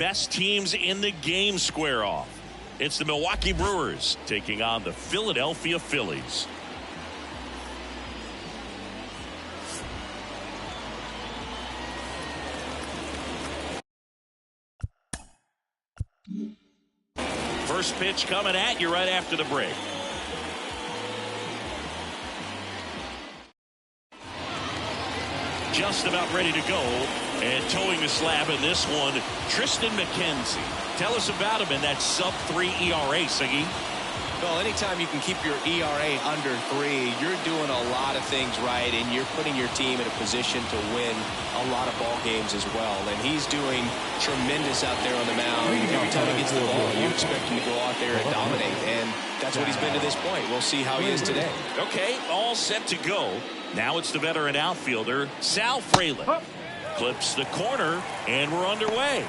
best teams in the game square off. It's the Milwaukee Brewers taking on the Philadelphia Phillies. First pitch coming at you right after the break. Just about ready to go, and towing the slab in this one, Tristan McKenzie. Tell us about him in that sub-3 ERA, Siggy. Well, anytime you can keep your ERA under 3, you're doing a lot of things right, and you're putting your team in a position to win a lot of ball games as well. And he's doing tremendous out there on the mound. Every time he gets the ball, you expect him to go out there and dominate, and that's what he's been to this point. We'll see how he is today. Okay, all set to go. Now it's the veteran outfielder, Sal Frelick. Clips the corner, and we're underway.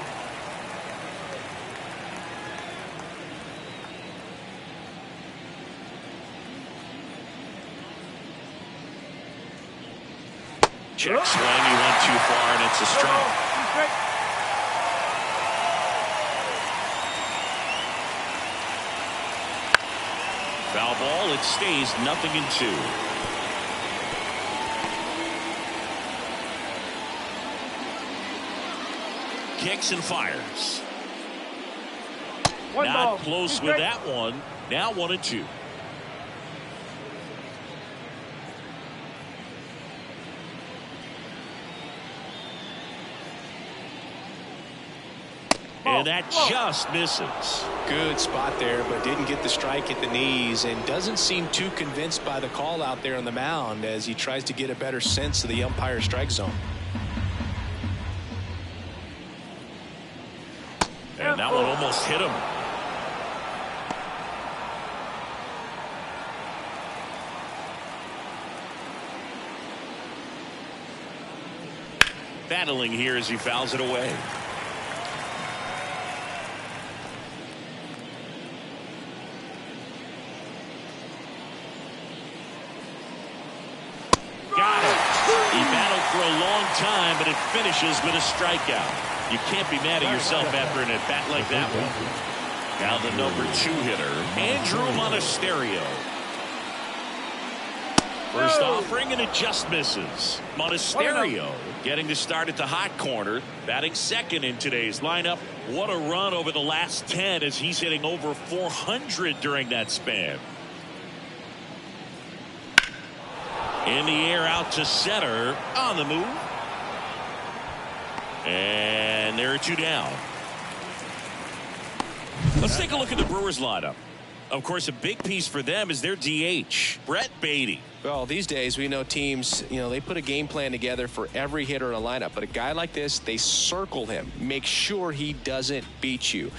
Check swing, he went too far, and it's a strike. Foul ball, it stays 0-2. Kicks and fires. Not close with that one. Now 1-2. And that just misses. Good spot there, but didn't get the strike at the knees, and doesn't seem too convinced by the call out there on the mound as he tries to get a better sense of the umpire strike zone. And that one almost hit him. Battling here as he fouls it away. Got it. He battled for a long time, but it finishes with a strikeout. You can't be mad at yourself after an at-bat like that one. Now the number 2 hitter, Andrew Monasterio. First offering, and it just misses. Monasterio getting the start at the hot corner, batting second in today's lineup. What a run over the last 10 as he's hitting over 400 during that span. In the air out to center, on the move. And there are 2 down. Let's take a look at the Brewers lineup. Of course, a big piece for them is their DH, Brett Beatty. Well, these days we know teams, they put a game plan together for every hitter in a lineup. But a guy like this, they circle him, make sure he doesn't beat you.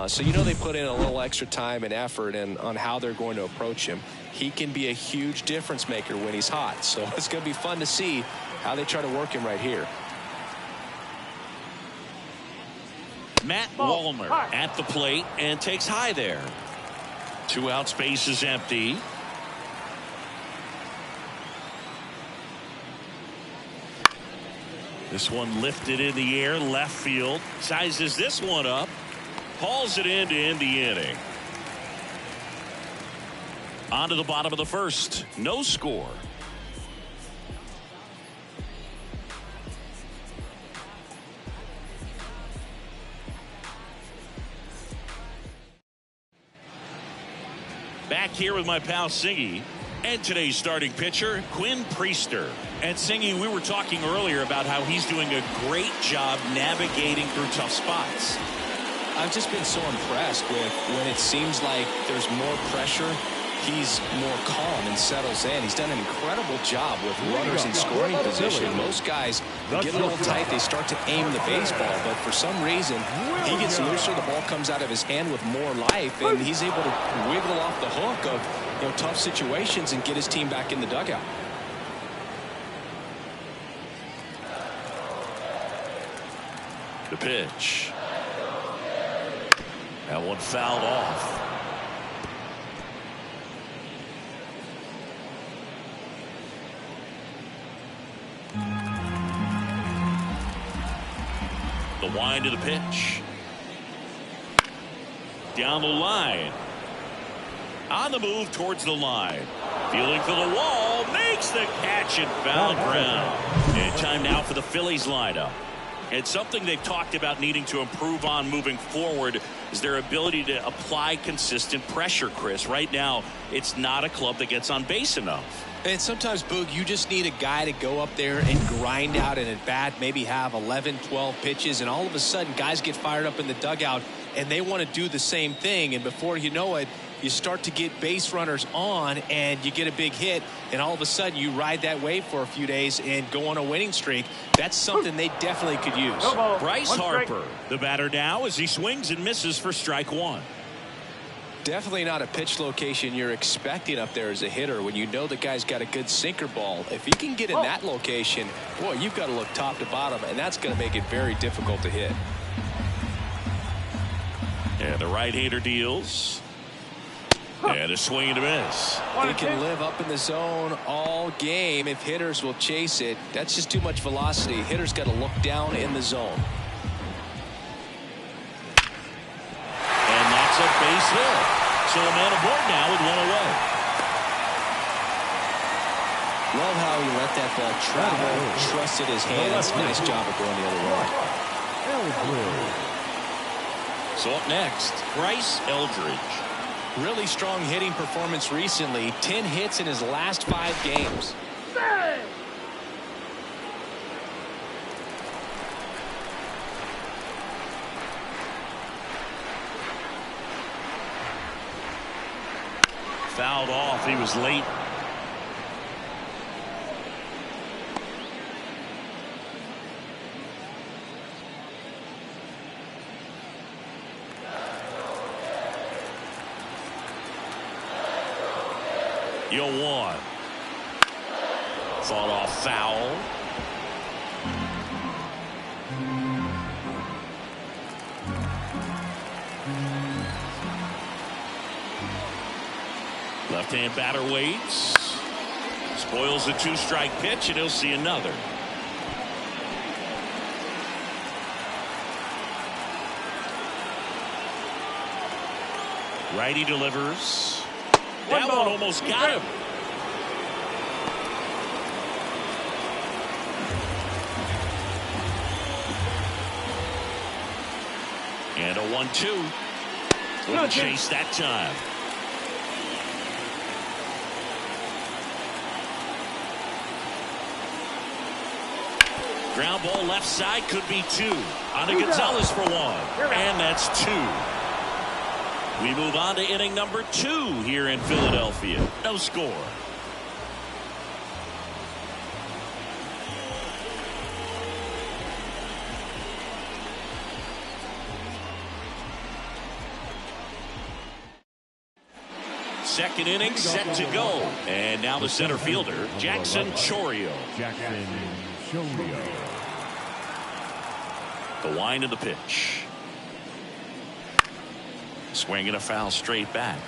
So they put in a little extra time and effort on how they're going to approach him. He can be a huge difference maker when he's hot. So it's going to be fun to see how they try to work him right here. Matt Wallner at the plate and takes high there. 2 out, space is empty. This one lifted in the air, left field. Sizes this one up. Hauls it in to end the inning. On to the bottom of the first. No score. Back here with my pal Singy and today's starting pitcher, Quinn Priester. And Singy, we were talking earlier about how he's doing a great job navigating through tough spots. I've just been so impressed with when it seems like there's more pressure, he's more calm and settles in. He's done an incredible job with runners in scoring position. Most guys get a little tight, they start to aim the baseball, but for some reason he gets looser, the ball comes out of his hand with more life, and he's able to wiggle off the hook of tough situations and get his team back in the dugout. The pitch. That one fouled off. The wind of the pitch. Down the line. On the move towards the line. Fielding for the wall. Makes the catch and foul ground. And time now for the Phillies lineup. It's something they've talked about needing to improve on moving forward is their ability to apply consistent pressure, Chris. Right now, it's not a club that gets on base enough. And sometimes, Boog, you just need a guy to go up there and grind out an at-bat, maybe have 11, 12 pitches, and all of a sudden guys get fired up in the dugout and they want to do the same thing. And before you know it, you start to get base runners on and you get a big hit, and all of a sudden you ride that wave for a few days and go on a winning streak. That's something they definitely could use. Bryce Harper, the batter now, as he swings and misses for strike one. Definitely not a pitch location you're expecting up there as a hitter when you know the guy's got a good sinker ball. If he can get in that location, boy, you've got to look top to bottom, and that's going to make it very difficult to hit. And the right-hander deals. And a swing and a miss. He can live up in the zone all game if hitters will chase it. That's just too much velocity. Hitters got to look down in the zone. And that's a base hit. So a man aboard now with one away. Love how he let that ball travel, trusted his hands. Nice job of going the other way. So up next, Bryce Eldridge. Really strong hitting performance recently. 10 hits in his last 5 games. Fouled off. He was late. You'll one. Fought off foul. Left-hand batter waits. Spoils the 2-strike pitch, and he'll see another. Righty delivers. That one almost got him. And a 1-2. Wouldn't chase that time. Ground ball left side, could be 2. On to Gonzalez for 1. And that's 2. We move on to inning number 2 here in Philadelphia. No score. Second inning set to go. And now the center fielder, Jackson Chourio. The wind of the pitch. Swing and a foul straight back.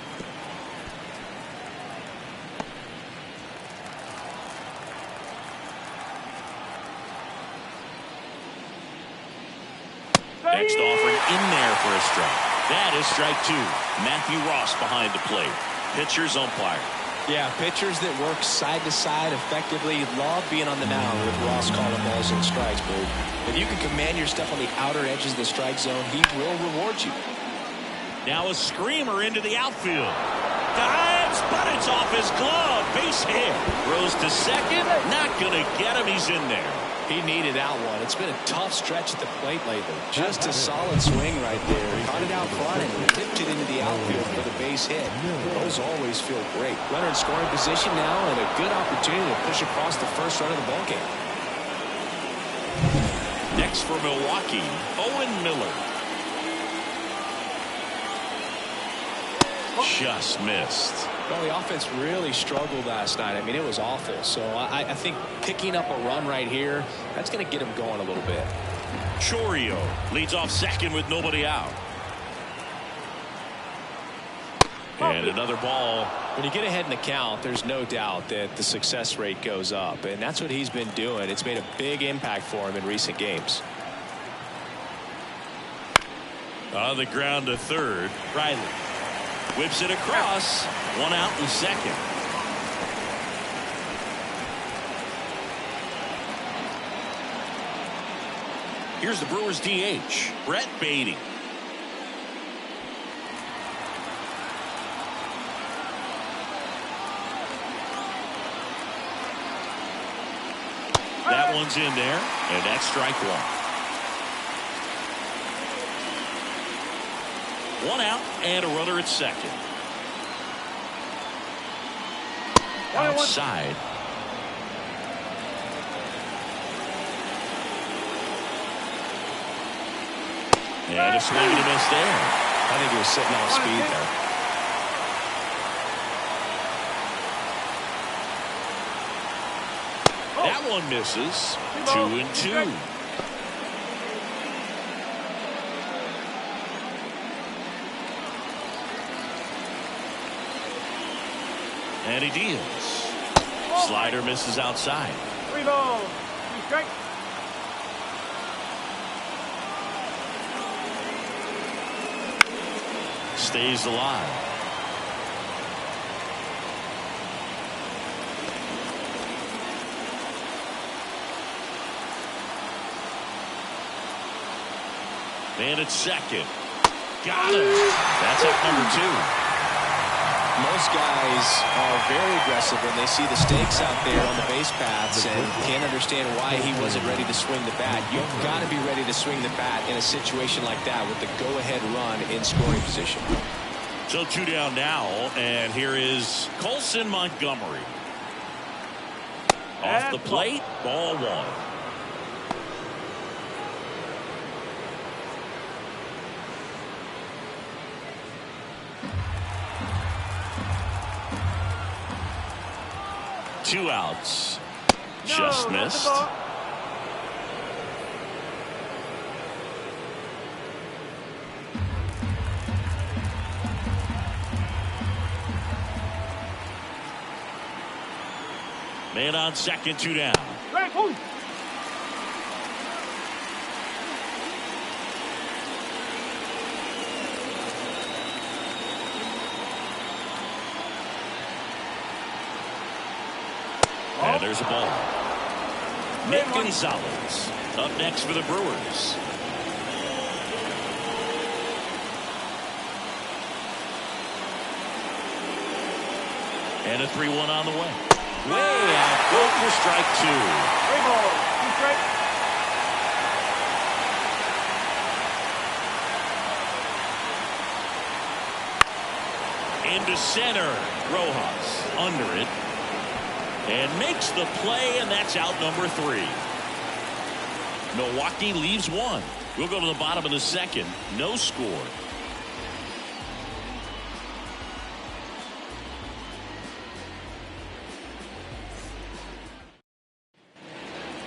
Next offering in there for a strike. That is strike 2. Matthew Ross behind the plate. Pitcher's umpire. Yeah, pitchers that work side to side effectively love being on the mound with Ross calling balls and strikes. But if you can command your stuff on the outer edges of the strike zone, he will reward you. Now a screamer into the outfield. Dives, but it's off his glove. Base hit. Throws to second. Not going to get him. He's in there. He needed that one. It's been a tough stretch at the plate lately. Just a solid swing right there. Caught it out front and tipped it into the outfield for the base hit. Those always feel great. Runner in scoring position now and a good opportunity to push across the first run of the ballgame. Next for Milwaukee, Owen Miller. Just missed. Well, the offense really struggled last night. I mean, it was awful. So I think picking up a run right here, that's going to get him going a little bit. Chourio leads off second with nobody out. And another ball. When you get ahead in the count, there's no doubt that the success rate goes up. And that's what he's been doing. It's made a big impact for him in recent games. On the ground to third. Riley whips it across. One out in second. Here's the Brewers DH, Brett Beatty. That one's in there, and that's strike one. One out and a runner at second. Outside. And a swing and a miss there. I think he was sitting off speed there. That one misses. 2-2. And he deals. Slider misses outside. 3 balls. 2 strikes. Stays alive. And it's second. Got him. That's up number 2. Most guys are very aggressive when they see the stakes out there on the base paths and can't understand why he wasn't ready to swing the bat. You've got to be ready to swing the bat in a situation like that with the go-ahead run in scoring position. So 2 down now, and here is Colson Montgomery. Off the plate, ball 1. Two outs. Just missed. Man on second, 2 down. Right, move. And there's a ball. Nick Gonzalez up next for the Brewers. And a 3-1 on the way. Way out. Go for strike 2. 3 balls. 2 strikes. Into center. Rojas under it. And makes the play, and that's out number 3. Milwaukee leaves 1. We'll go to the bottom of the second. No score.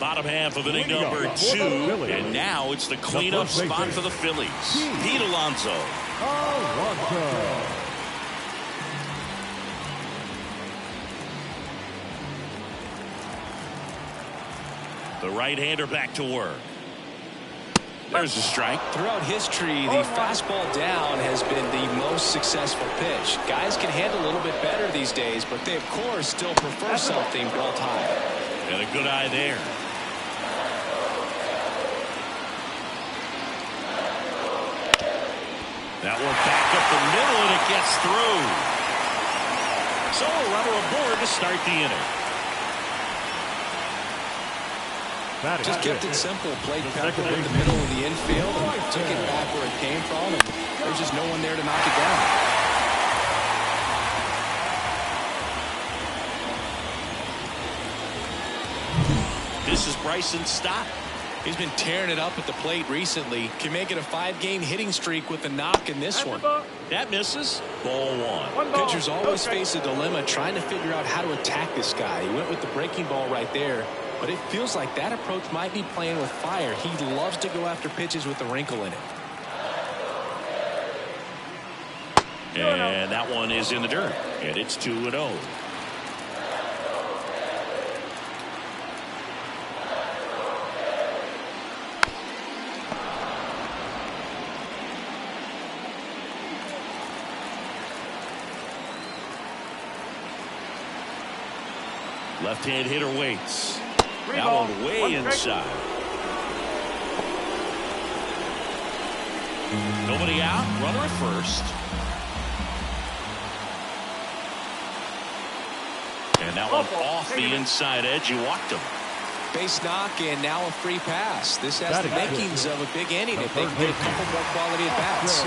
Bottom half of inning number 2, and now it's the cleanup spot for the Phillies. Pete Alonso. The right-hander back to work. There's a strike. Throughout history, the fastball down has been the most successful pitch. Guys can handle a little bit better these days, but they, of course, still prefer something belt high. And a good eye there. That one back up the middle, and it gets through. So a runner aboard to start the inning. Just kept it simple. Played Pepper in the middle of the infield and took it back where it came from, and there's just no one there to knock it down. This is Bryson Stott. He's been tearing it up at the plate recently. Can make it a 5-game hitting streak with a knock in this one. That misses. Ball 1. Pitchers always face a dilemma trying to figure out how to attack this guy. He went with the breaking ball right there, but it feels like that approach might be playing with fire. He loves to go after pitches with a wrinkle in it. And that one is in the dirt, and it's 2-0. Left-hand hitter waits. Three That balls, one way one strike. inside. Nobody out. Runner at first. And that one off the inside edge. You walked him. Base knock, and now a free pass. This has the makings of a big inning if they can get a couple more quality at bats.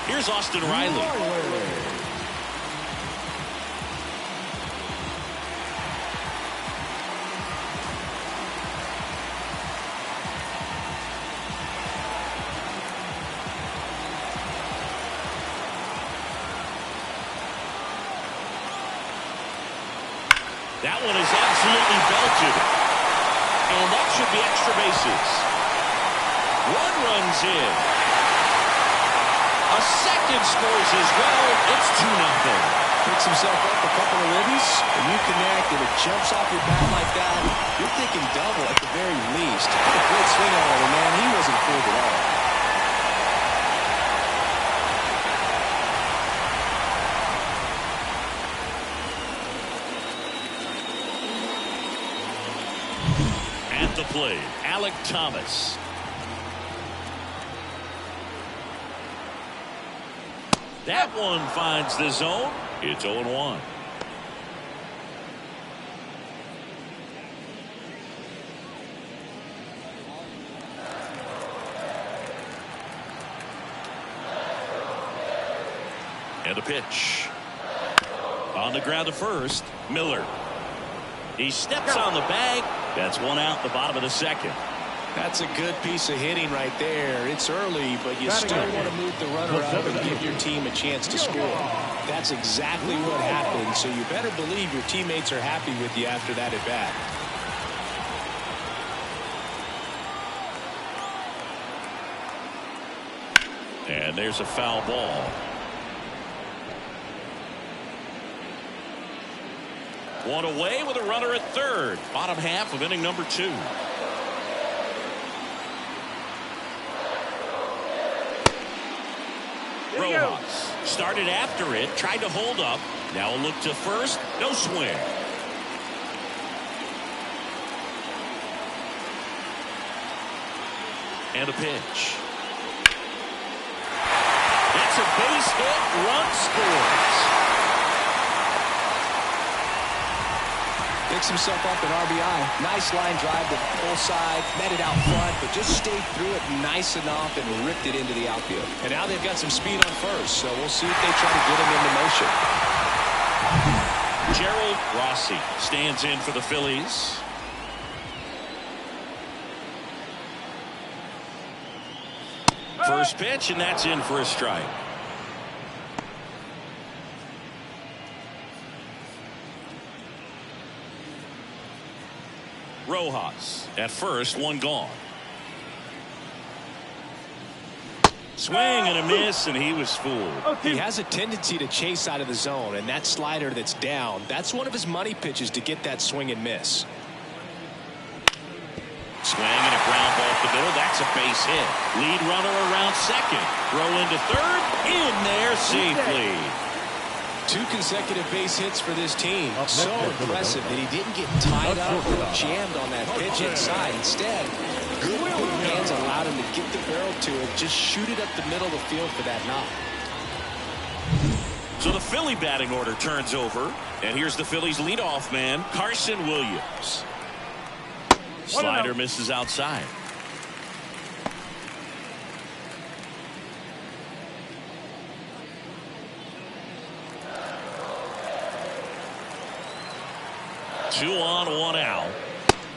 Here's Austin Riley. That one is absolutely belted. And that should be extra bases. One runs in. A second scores as well. It's 2-0. Picks himself up a couple of ribbies, and you connect, and it jumps off your bat like that. You're thinking double at the very least. What a great swing on it, man. He wasn't fooled at all. At the plate, Alec Thomas. That one finds the zone. It's 0-1. And a pitch. On the ground to first, Miller. He steps on the bag. That's one out the bottom of the second. That's a good piece of hitting right there. It's early, but you still want to move the runner up and give your team a chance to score. That's exactly what happened, so you better believe your teammates are happy with you after that at bat. And there's a foul ball. One away with a runner at third. Bottom half of inning number 2. Rojas started after it, tried to hold up. Now a look to first. No swing. And a pitch. That's a base hit. Run scores. Picks himself up an RBI. Nice line drive to the full side. Met it out front, but just stayed through it nice enough and ripped it into the outfield. And now they've got some speed on first, so we'll see if they try to get him into motion. Gerald Rossi stands in for the Phillies. First pitch, and that's in for a strike. Rojas at first, one gone. Swing and a miss, and he was fooled. He has a tendency to chase out of the zone, and that slider that's down, that's one of his money pitches to get that swing and miss. Swing and a ground ball up the middle. That's a base hit. Lead runner around second. Throw into third. In there safely. 2 consecutive base hits for this team. So impressive that he didn't get tied up or jammed on that pitch inside. Instead, good hands allowed him to get the barrel to it. Just shoot it up the middle of the field for that knock. So the Philly batting order turns over. And here's the Phillies leadoff man, Carson Williams. Slider misses outside. Two on, one out.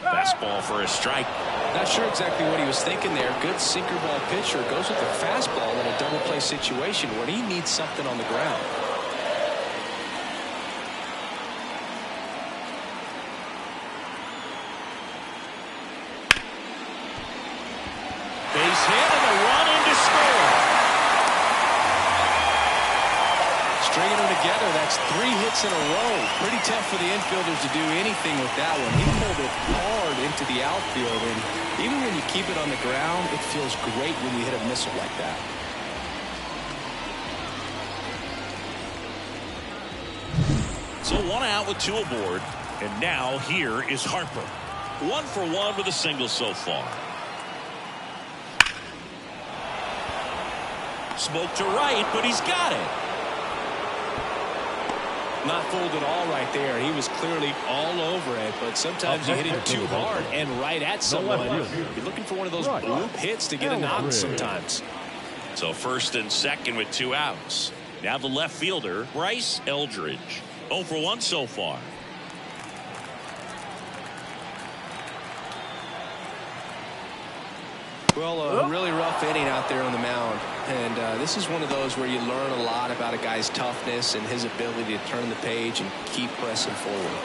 Fastball for a strike. Not sure exactly what he was thinking there. Good sinker ball pitcher goes with the fastball in a double play situation when he needs something on the ground. Base hit and a run in to score. Stringing them together, that's 3 hits in a row. Pretty tough for the infielders to do anything with that one. He pulled it hard into the outfield, and even when you keep it on the ground, it feels great when you hit a missile like that. So 1 out with 2 aboard. And now here is Harper. 1 for 1 with a single so far. Smoke to right, but he's got it. Not fooled at all right there. He was clearly all over it, but sometimes you hit it too hard and right at someone. You're looking for one of those bloop hits to get a knock sometimes. So first and second with 2 outs. Now the left fielder, Bryce Eldridge. 0 for 1 so far. Well, a really rough inning out there on the mound. And this is one of those where you learn a lot about a guy's toughness and his ability to turn the page and keep pressing forward.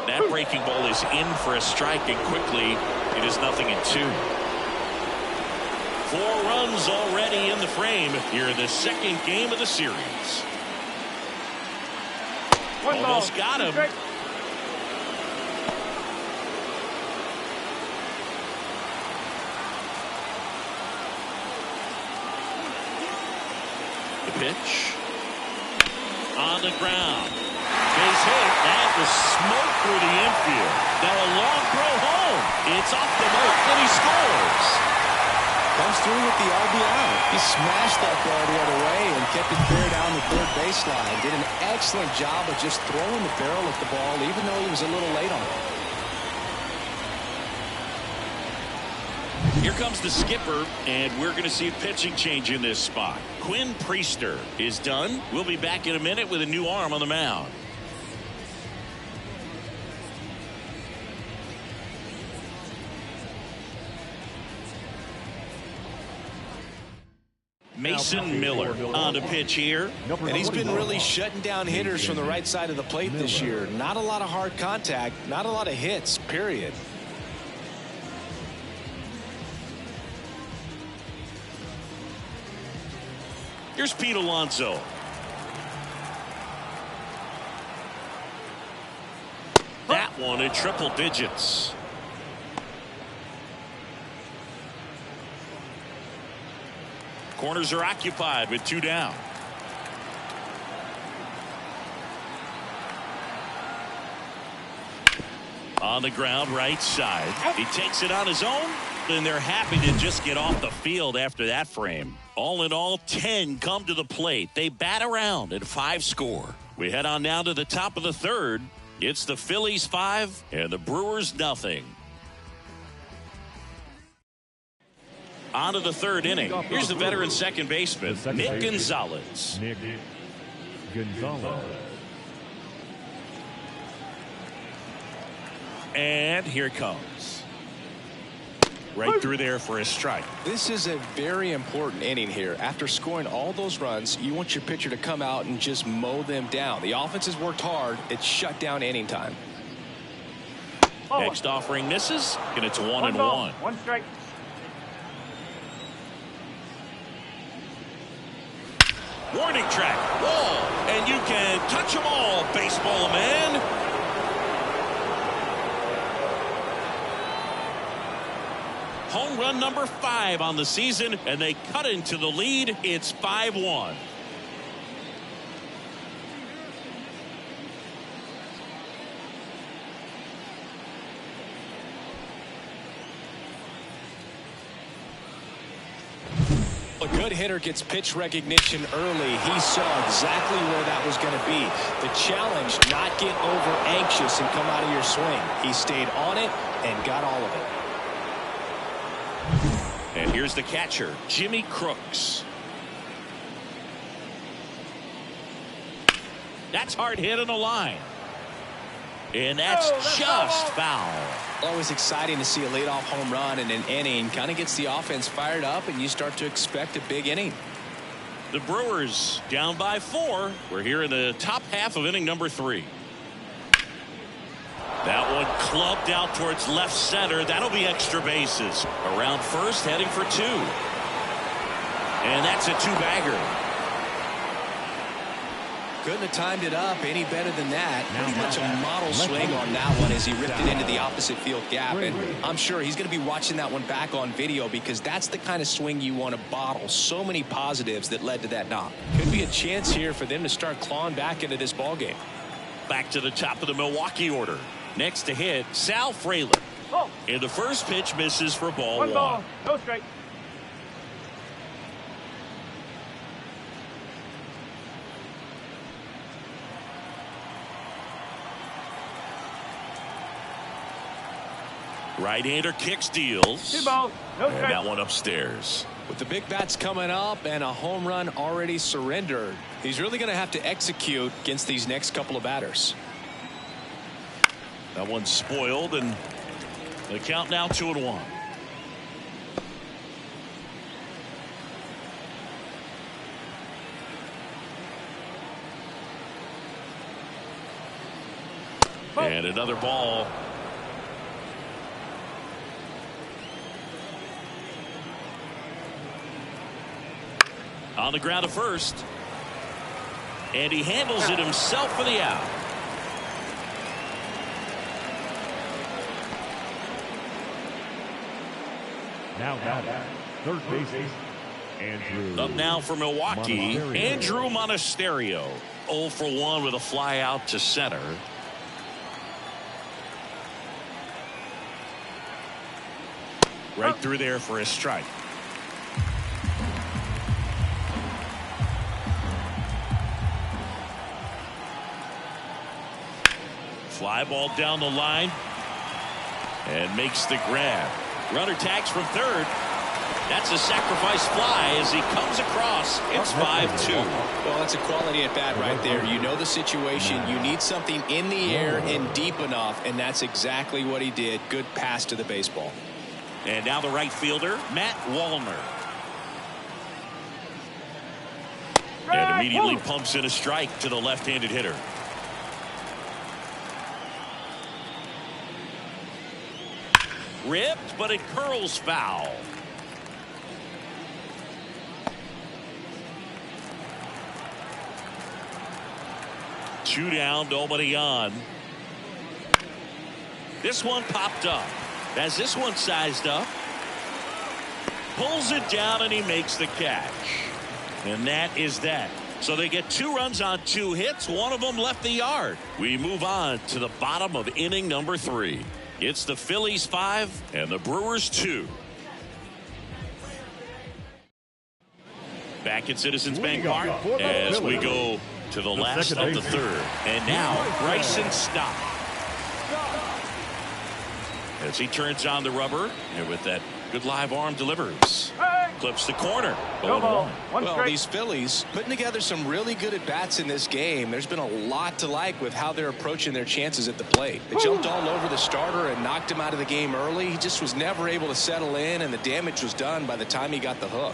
That breaking ball is in for a strike, and quickly it is 0-2. 4 runs already in the frame here in the second game of the series. Almost got him. The pitch. On the ground. Base hit. That was smoke through the infield. Now a long throw home. It's off the mark, and he scores. Comes through with the RBI. He smashed that ball the other way and kept it fair down the third baseline. Did an excellent job of just throwing the barrel at the ball, even though he was a little late on it. Here comes the skipper, and we're going to see a pitching change in this spot. Quinn Priester is done. We'll be back in a minute with a new arm on the mound. Mason Miller on the pitch here. And he's been really shutting down hitters from the right side of the plate this year. Not a lot of hard contact, not a lot of hits, period. Here's Pete Alonso. That one in triple digits. Corners are occupied with 2 down. On the ground, right side. He takes it on his own, and they're happy to just get off the field after that frame. All in all, 10 come to the plate. They bat around and 5 score. We head on now to the top of the third. It's the Phillies 5 and the Brewers 0. On to the third inning. Here's the veteran second baseman, Nick Gonzalez. Nick Gonzalez. And here it comes. Right through there for a strike. This is a very important inning here. After scoring all those runs, you want your pitcher to come out and just mow them down. The offense has worked hard. It's shut down inning time. Next offering misses, and it's 1-1. 1 strike. Warning track, wall, and you can touch them all, baseball man. Home run number 5 on the season, and they cut into the lead. It's 5-1. A good hitter gets pitch recognition early. He saw exactly where that was going to be. The challenge, not get over anxious and come out of your swing. He stayed on it and got all of it. And here's the catcher, Jimmy Crooks. That's hard hit on the line. And that's just foul. Always exciting to see a leadoff home run in an inning. Kind of gets the offense fired up, and you start to expect a big inning. The Brewers down by 4. We're here in the top half of inning number 3. That one clubbed out towards left center. That'll be extra bases. Around first, heading for 2. And that's a 2-bagger. Couldn't have timed it up any better than that. Pretty much a model swing on that one as he ripped it into the opposite field gap. And I'm sure he's going to be watching that one back on video because that's the kind of swing you want to bottle. So many positives that led to that knock. Could be a chance here for them to start clawing back into this ball game. Back to the top of the Milwaukee order. Next to hit, Sal Frelick. And the first pitch misses for ball one. One ball, no strike. Right-hander kicks, deals. 2 balls, no strike. And that one upstairs. With the big bats coming up and a home run already surrendered, he's really going to have to execute against these next couple of batters. That one's spoiled, and the count now 2-1. And another ball. On the ground to first. And he handles it himself for the out. Now batting, third baseman, Andrew. Up now for Milwaukee, Andrew Monasterio. 0 for 1 with a fly out to center. Right through there for a strike. Fly ball down the line and makes the grab. Runner tags from third. That's a sacrifice fly as he comes across. It's 5-2. Well, that's a quality at bat right there. You know the situation. You need something in the air and deep enough, and that's exactly what he did. Good pass to the baseball. And now the right fielder, Matt Wallner. And immediately pumps in a strike to the left-handed hitter. Ripped, but it curls foul. Two down, nobody on. This one popped up. As this one sized up. Pulls it down and he makes the catch. And that is that. So they get 2 runs on 2 hits. One of them left the yard. We move on to the bottom of inning number 3. It's the Phillies 5 and the Brewers 2. Back at Citizens Bank Park as we go to the last of the third. And now Bryson Stott. As he turns on the rubber and with that good live arm delivers. Clips the corner. Well, these Phillies putting together some really good at-bats in this game. There's been a lot to like with how they're approaching their chances at the plate. They jumped all over the starter and knocked him out of the game early. He just was never able to settle in, and the damage was done by the time he got the hook.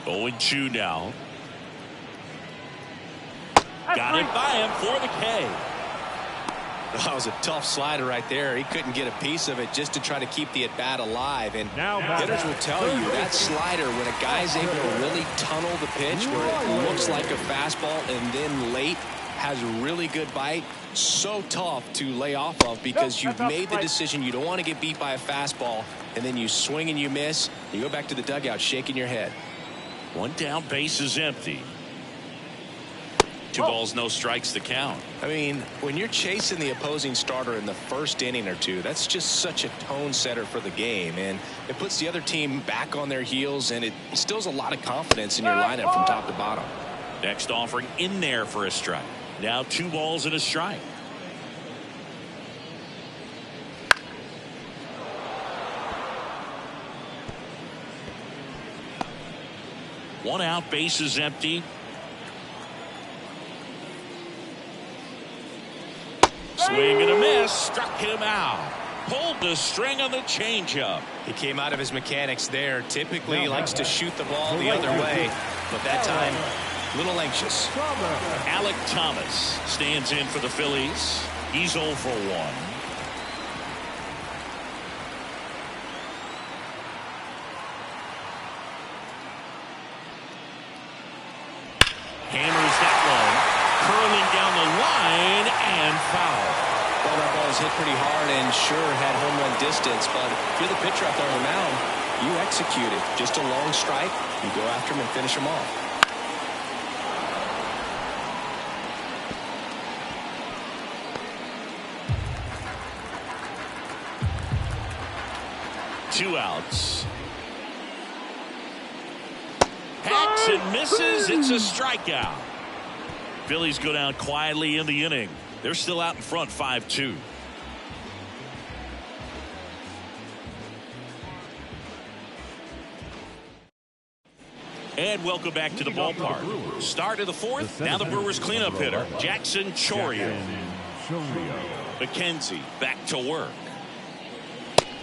Oh, 2 now. Got it by him for the K. That was a tough slider right there. He couldn't get a piece of it just to try to keep the at-bat alive. And hitters will tell you that slider, when a guy's able to really tunnel the pitch where it looks like a fastball and then late has a really good bite, so tough to lay off of because you've made the decision you don't want to get beat by a fastball, and then you swing and you miss. You go back to the dugout shaking your head. 1 down, base is empty. 2 balls, no strikes to count. I mean, when you're chasing the opposing starter in the first inning or 2, that's just such a tone setter for the game, and it puts the other team back on their heels, and it instills a lot of confidence in your lineup from top to bottom. Next offering in there for a strike. Now 2 balls and a strike. One out, base is empty. Swing and a miss, struck him out. Pulled the string on the changeup. He came out of his mechanics there. Typically he likes to shoot the ball the other way, but that time a little anxious. Alec Thomas stands in for the Phillies. He's 0 for 1. Hammers that one. Curling down the line and foul. Well, that ball was hit pretty hard and sure had home run distance, but if you're the pitcher out there on the mound, you execute it. Just a long strike. You go after him and finish him off. Two outs. Hacks and misses. It's a strikeout. Phillies go down quietly in the inning. They're still out in front 5-2. And welcome back to the ballpark. Start of the fourth. Now the Brewers cleanup hitter, Jackson Chourio. McKenzie back to work.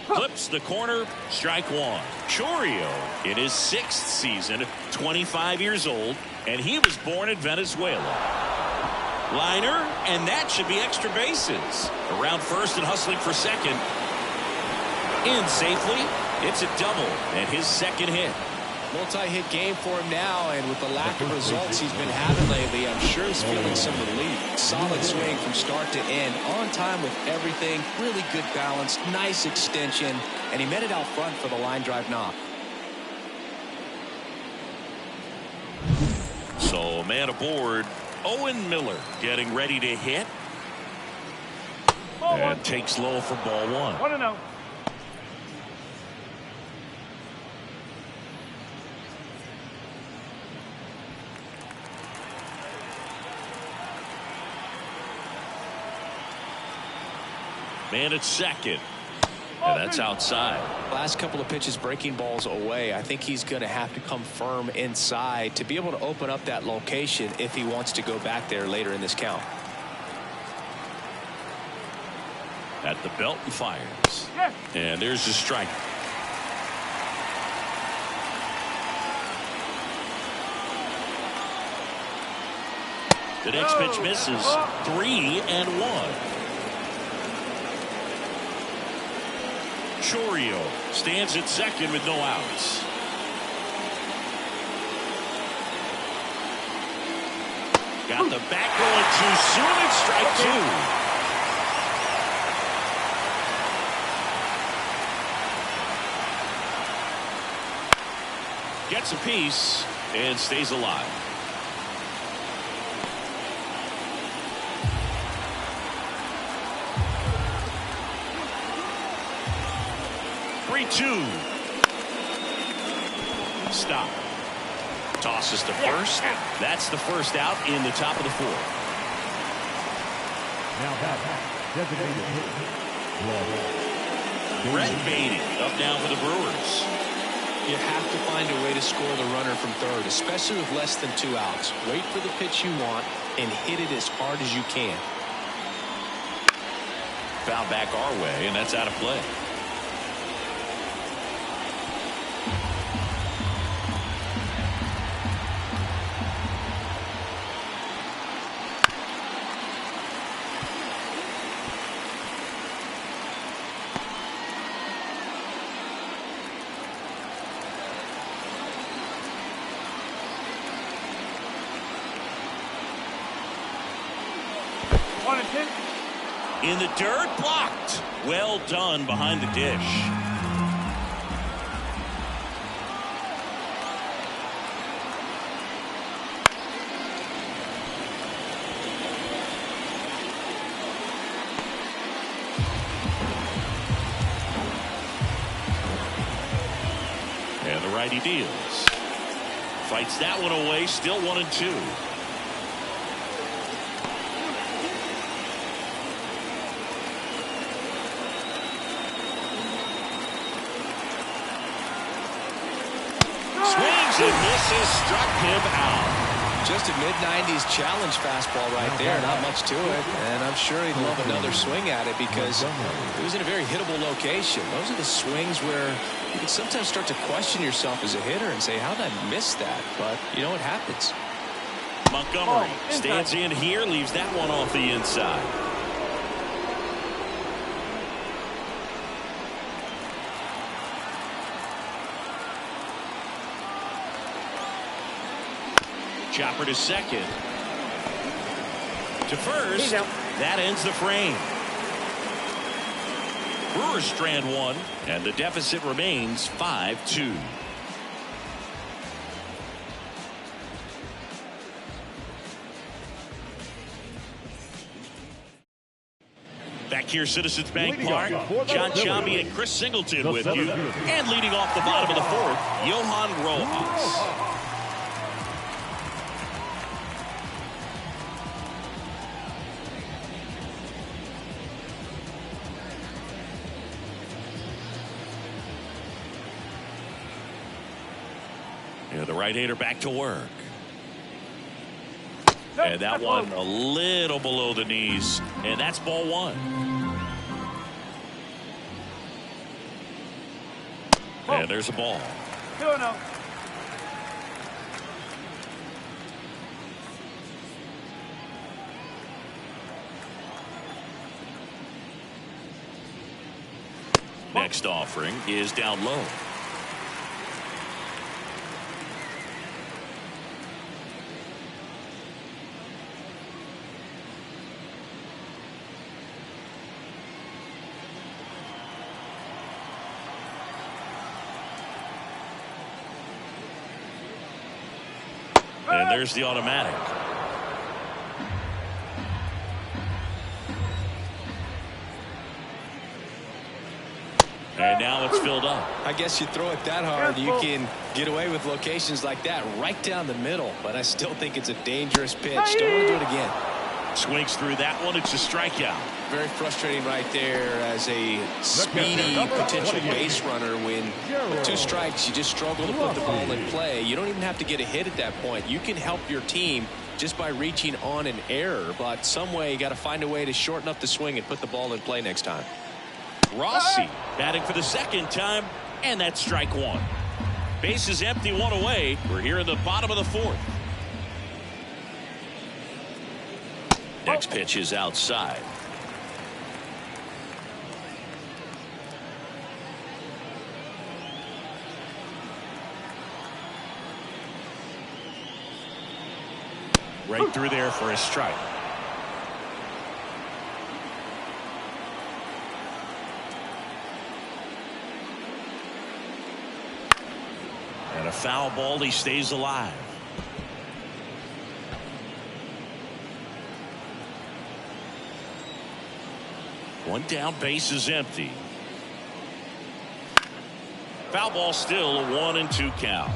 Clips the corner, strike one. Chourio in his 6th season, 25 years old, and he was born in Venezuela. Liner, and that should be extra bases. Around first and hustling for second. In safely, it's a double and his 2nd hit. Multi-hit game for him now, and with the lack of results he's been having lately, I'm sure he's feeling some relief. Solid swing from start to end, on time with everything, really good balance, nice extension, and he met it out front for the line drive knock. So man aboard, Owen Miller getting ready to hit. And takes low for ball one. 1-0. Man at second. And that's outside. Last couple of pitches breaking balls away. I think he's going to have to come firm inside to be able to open up that location if he wants to go back there later in this count. At the belt and fires. And there's the strike. The next pitch misses. 3-1. Chourio stands at second with no outs. Got the bat going too soon. It's strike two. Gets a piece and stays alive. Two. Stop. Tosses to first. That's the first out in the top of the fourth. Now back. Designated hitter. Brett Beatty up now for the Brewers. You have to find a way to score the runner from third, especially with less than 2 outs. Wait for the pitch you want and hit it as hard as you can. Foul back our way, and that's out of play. In the dirt, blocked. Well done behind the dish. And the righty deals. Fights that one away, still 1-2. And misses, struck him out. Just a mid-90s challenge fastball right there. Not much to it. And I'm sure he'd love another swing at it because it was in a very hittable location. Those are the swings where you can sometimes start to question yourself as a hitter and say, how did I miss that? But you know what happens. Montgomery stands in here, leaves that one off the inside. Chopper to second. To first. That ends the frame. Brewers strand one, and the deficit remains 5-2. Back here, Citizens Bank Park, John Chambi and Chris Singleton with you. And leading off the bottom of the fourth, Johan Rojas. Yeah, the right-hander back to work. And that one a little below the knees. And that's ball one. And there's a ball. 2-0. Next offering is down low. And there's the automatic. And now it's filled up. I guess you throw it that hard, you can get away with locations like that right down the middle. But I still think it's a dangerous pitch. Don't want to do it again. Swings through that one. It's a strikeout. Very frustrating right there as a speedy potential base runner. When with 2 strikes, you just struggle to put the ball in play. You don't even have to get a hit at that point. You can help your team just by reaching on an error. But some way, you got to find a way to shorten up the swing and put the ball in play next time. Rossi batting for the second time, and that's strike one. Base is empty, one away. We're here in the bottom of the fourth. Next pitch is outside. Right through there for a strike. And a foul ball, he stays alive. One down, base is empty. Foul ball, still a 1-2 count.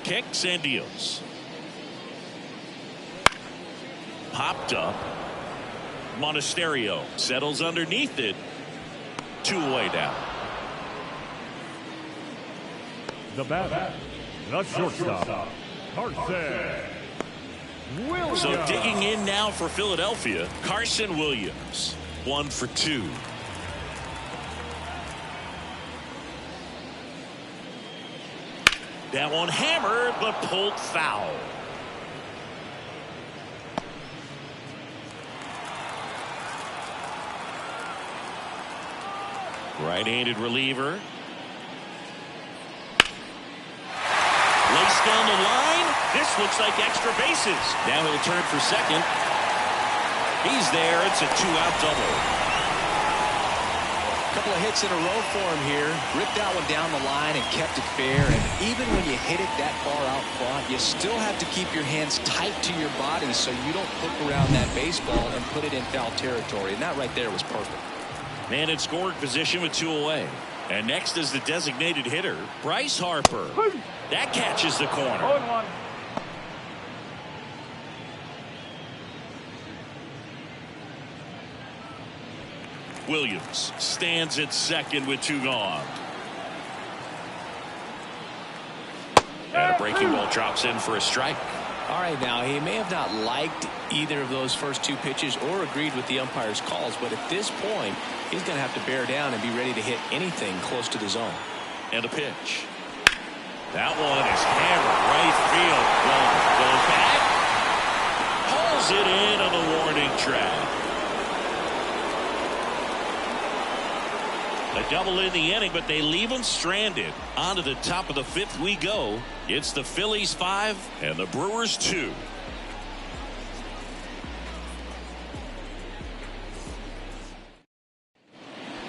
Kicks and deals. Popped up. Monasterio settles underneath it. 2 away down. The batter, the shortstop, Carson Williams. So digging in now for Philadelphia, Carson Williams. 1 for 2. That one hammered but pulled foul. Right-handed reliever. Laced down the line. This looks like extra bases. Now he'll turn for second. He's there. It's a 2-out double. A couple of hits in a row for him here. Ripped that one down the line and kept it fair. And even when you hit it that far out front, you still have to keep your hands tight to your body so you don't hook around that baseball and put it in foul territory. And that right there was perfect. Man in scoring position with 2 away. And next is the designated hitter, Bryce Harper. That catches the corner. 0-1. Williams stands at second with 2 gone. And a breaking ball drops in for a strike. All right, now he may have not liked either of those first 2 pitches or agreed with the umpire's calls, but at this point, he's going to have to bear down and be ready to hit anything close to the zone. And a pitch. That one is hammered right field. Goes back. Pulls it in on the warning track. A double in the inning, but they leave him stranded. On to the top of the 5th we go. It's the Phillies 5 and the Brewers 2.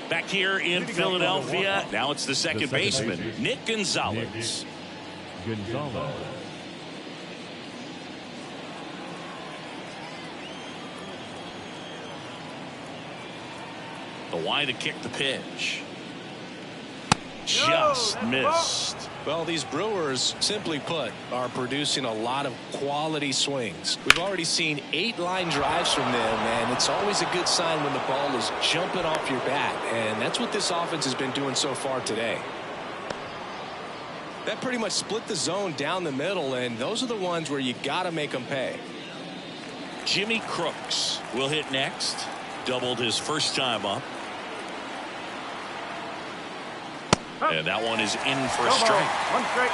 Back here in Philadelphia, now it's the second baseman, Nick Gonzalez. The line to kick the pitch. Just missed. Well, these Brewers, simply put, are producing a lot of quality swings. We've already seen 8 line drives from them, and it's always a good sign when the ball is jumping off your bat, and that's what this offense has been doing so far today. That pretty much split the zone down the middle, and those are the ones where you got to make them pay. Jimmy Crooks will hit next. Doubled his first time up. And that one is in for a strike. 1 strike.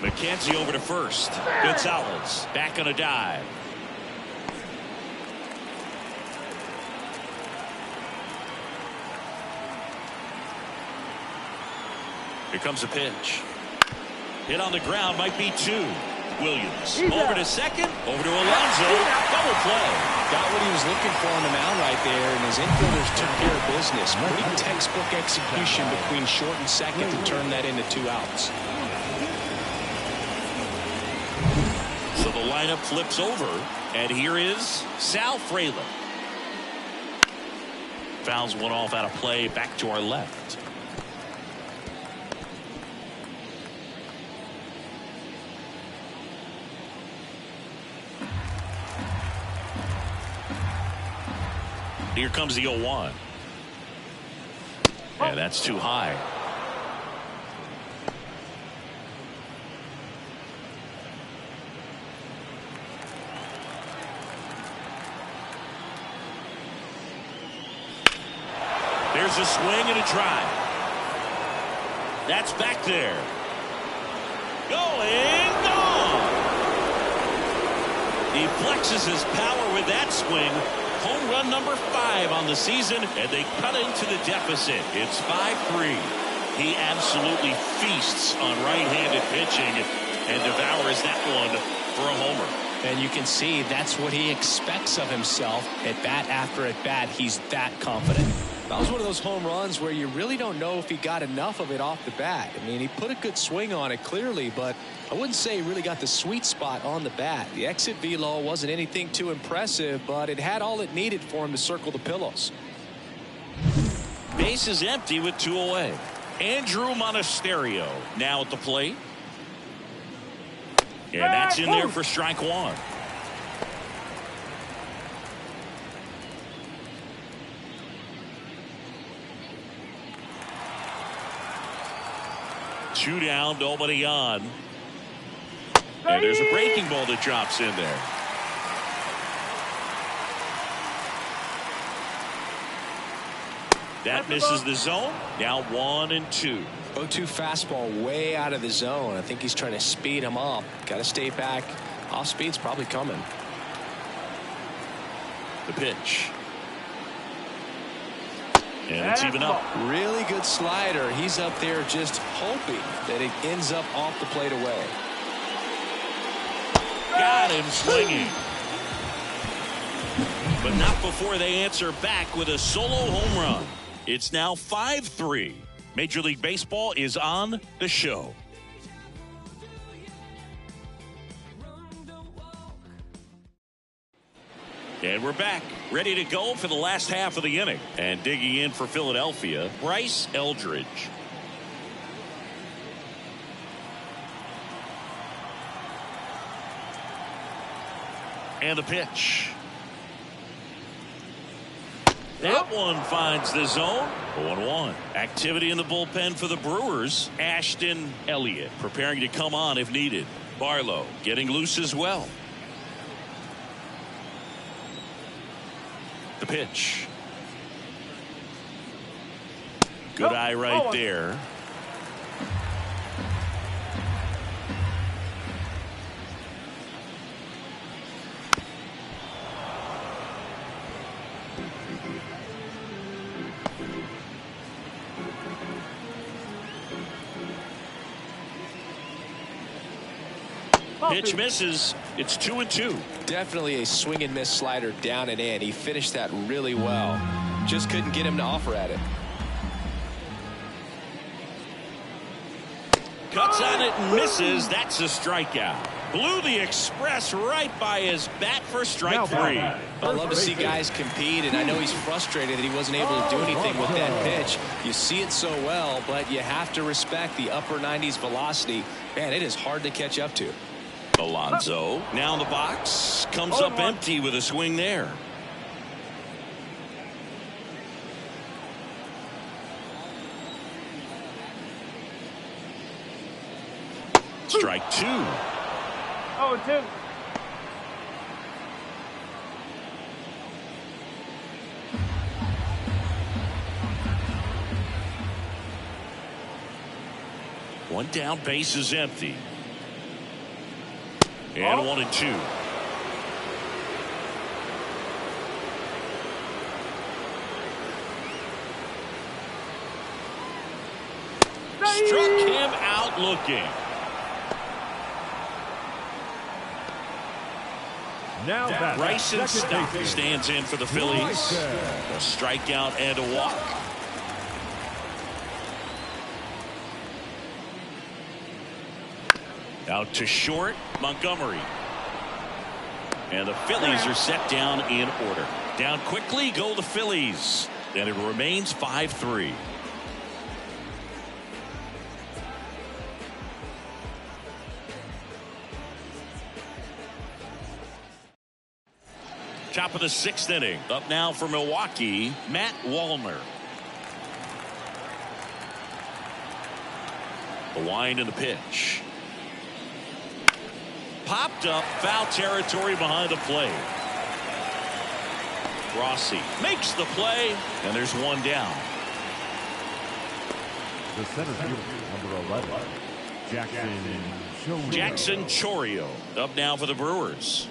McKenzie over to first. Gonzalez back on a dive. Here comes a pitch. Hit on the ground, might be 2. Williams over to second, over to Alonso. Double play. Got what he was looking for on the mound right there, and his infielders took care of business. Pretty textbook execution between short and second to turn that into 2 outs. So the lineup flips over, and here is Sal Frelick. Fouls one off out of play, back to our left. Here comes the 0-1. And that's too high. There's a swing and a drive. That's back there. Going, gone. He flexes his power with that swing. Home run number 5 on the season, and they cut into the deficit. It's 5-3. He absolutely feasts on right-handed pitching and devours that one for a homer. And you can see that's what he expects of himself at bat after at bat. He's that confident. That was one of those home runs where you really don't know if he got enough of it off the bat. I mean, he put a good swing on it clearly, but I wouldn't say he really got the sweet spot on the bat. The exit velo wasn't anything too impressive, but it had all it needed for him to circle the pillows. Base is empty with 2 away. Andrew Monasterio now at the plate. And that's in there for strike 1. Two down, nobody on. And there's a breaking ball that drops in there. That misses the zone. Now 1-2. 0-2 fastball way out of the zone. I think he's trying to speed him up. Got to stay back. Off speed's probably coming. The pitch. And it's even up. Really good slider. He's up there just hoping that it ends up off the plate away. Got him swinging. But not before they answer back with a solo home run. It's now 5-3. Major League Baseball is on the show. And we're back, ready to go for the last half of the inning. And digging in for Philadelphia, Bryce Eldridge. And the pitch. That one finds the zone. 0-1. Activity in the bullpen for the Brewers. Ashton Elliott preparing to come on if needed. Barlow getting loose as well. The pitch. Good eye right there. Pitch misses. It's 2-2. Definitely a swing and miss slider down and in. He finished that really well. Just couldn't get him to offer at it. Cuts on it and misses. That's a strikeout. Blew the express right by his bat for strike 3. I love to see guys compete, and I know he's frustrated that he wasn't able to do anything with that pitch. You see it so well, but you have to respect the upper 90s velocity. Man, it is hard to catch up to. Alonso now in the box. Comes up empty with a swing there. Strike 2. 0-2. One down, base is empty. And 1-2. Struck him out looking. Now Bryson Stott stands in for the Phillies. A strikeout and a walk. Out to short, Montgomery. And the Phillies are set down in order. Down quickly go the Phillies. And it remains 5-3. Top of the 6th inning. Up now for Milwaukee, Matt Wallner. The wind and the pitch. Popped up, foul territory behind the plate. Rossi makes the play, and there's one down. The center fielder, number 11, Jackson Chourio up now for the Brewers.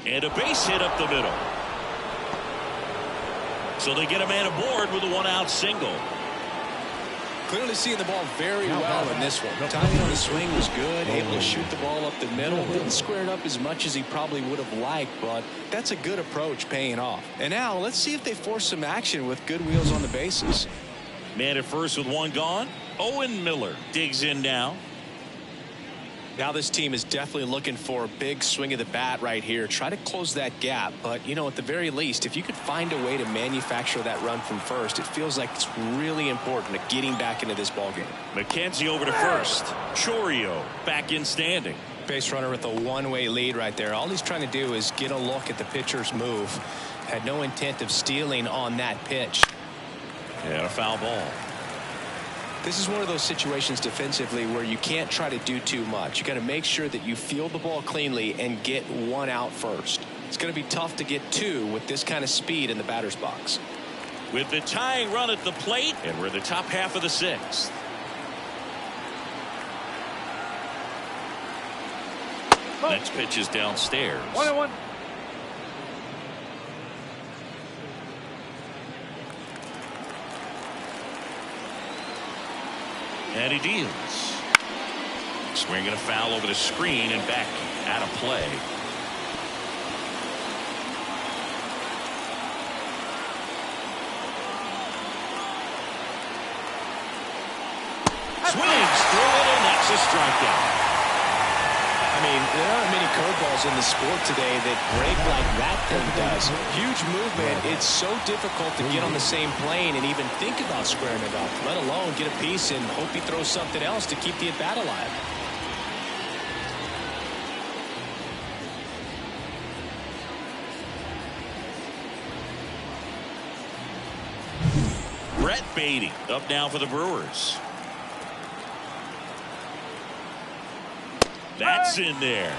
And a base hit up the middle. So they get a man aboard with a 1-out single. Clearly seeing the ball very well in this one. Timing on the swing was good. Able to shoot the ball up the middle. Didn't square it up as much as he probably would have liked, but that's a good approach paying off. And now let's see if they force some action with good wheels on the bases. Man at first with one gone. Owen Miller digs in now. Now this team is definitely looking for a big swing of the bat right here. Try to close that gap. But, you know, at the very least, if you could find a way to manufacture that run from first, it feels like it's really important to getting back into this ballgame. McKenzie over to first. Chourio back in standing. Base runner with a one-way lead right there. All he's trying to do is get a look at the pitcher's move. Had no intent of stealing on that pitch. And a foul ball. This is one of those situations defensively where you can't try to do too much. You got to make sure that you field the ball cleanly and get one out first. It's going to be tough to get two with this kind of speed in the batter's box. With the tying run at the plate, and we're in the top half of the 6th. Next pitch is downstairs. 1-1. And he deals. Swinging a foul over the screen and back out of play. Swings through it, and that's a strikeout. I mean, there aren't many curveballs in the sport today that break like that thing does. Huge movement. It's so difficult to get on the same plane and even think about squaring it up, let alone get a piece and hope he throws something else to keep the at-bat alive. Brett Beatty up now for the Brewers. That's in there.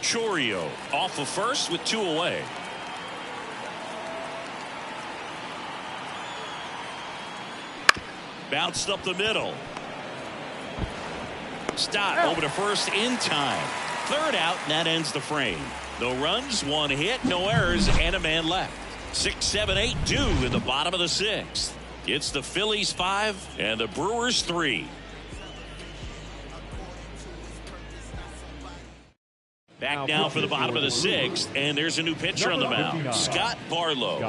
Chourio off of first with 2 away. Bounced up the middle. Stop over to first in time. Third out, and that ends the frame. No runs, one hit, no errors, and a man left. 6, 7, 8 due in the bottom of the 6th. It's the Phillies 5 and the Brewers 3. Back now for the bottom of the 6th, and there's a new pitcher on the mound, Scott Barlow.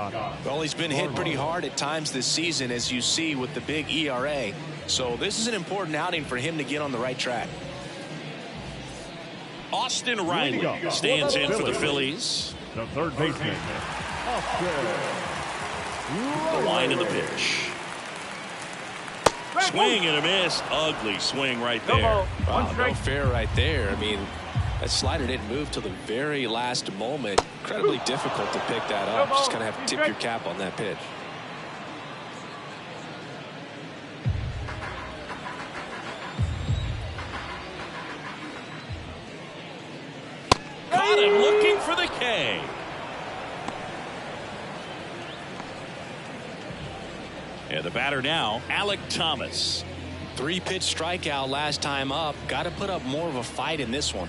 Well, he's been hit pretty hard at times this season, as you see with the big ERA. So this is an important outing for him to get on the right track. Austin Riley stands in for the Phillies. The third baseman. The line of the pitch. Swing and a miss. Ugly swing right there. Wow, no fair right there. I mean, that slider didn't move till the very last moment. Incredibly difficult to pick that up. Just kind of have to tip your cap on that pitch. Caught him looking for the K. And the batter now, Alec Thomas. 3-pitch strikeout last time up. Got to put up more of a fight in this one.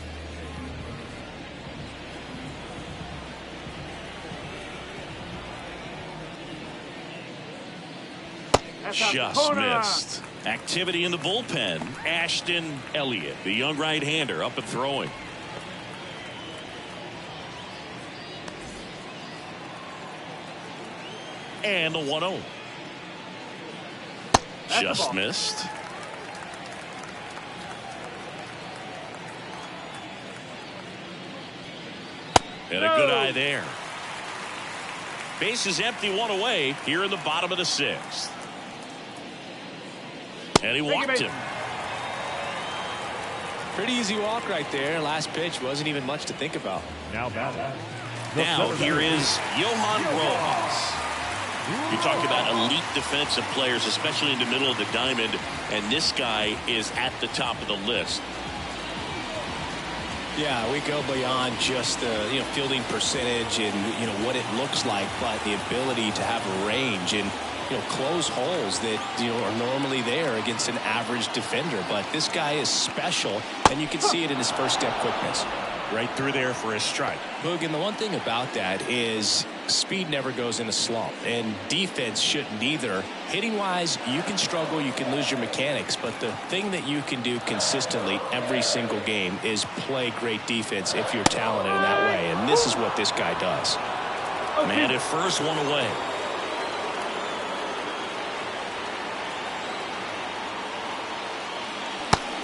Just missed. Activity in the bullpen. Ashton Elliott, the young right-hander, up and throwing. And the 1-0. Just missed. And a good eye there. Base is empty, one away here in the bottom of the 6th. And he walked him. Pretty easy walk right there. Last pitch wasn't even much to think about. Now here is Johan Rojas. You talk about elite defensive players, especially in the middle of the diamond, and this guy is at the top of the list. Yeah, we go beyond just the fielding percentage and what it looks like, but the ability to have a range and close holes that are normally there against an average defender. But this guy is special, and you can see it in his first step quickness. Right through there for a strike. Boog, and the one thing about that is speed never goes in a slump, and defense shouldn't either. Hitting wise, you can struggle, you can lose your mechanics, but the thing that you can do consistently every single game is play great defense if you're talented in that way, and this is what this guy does. Man at first, one away.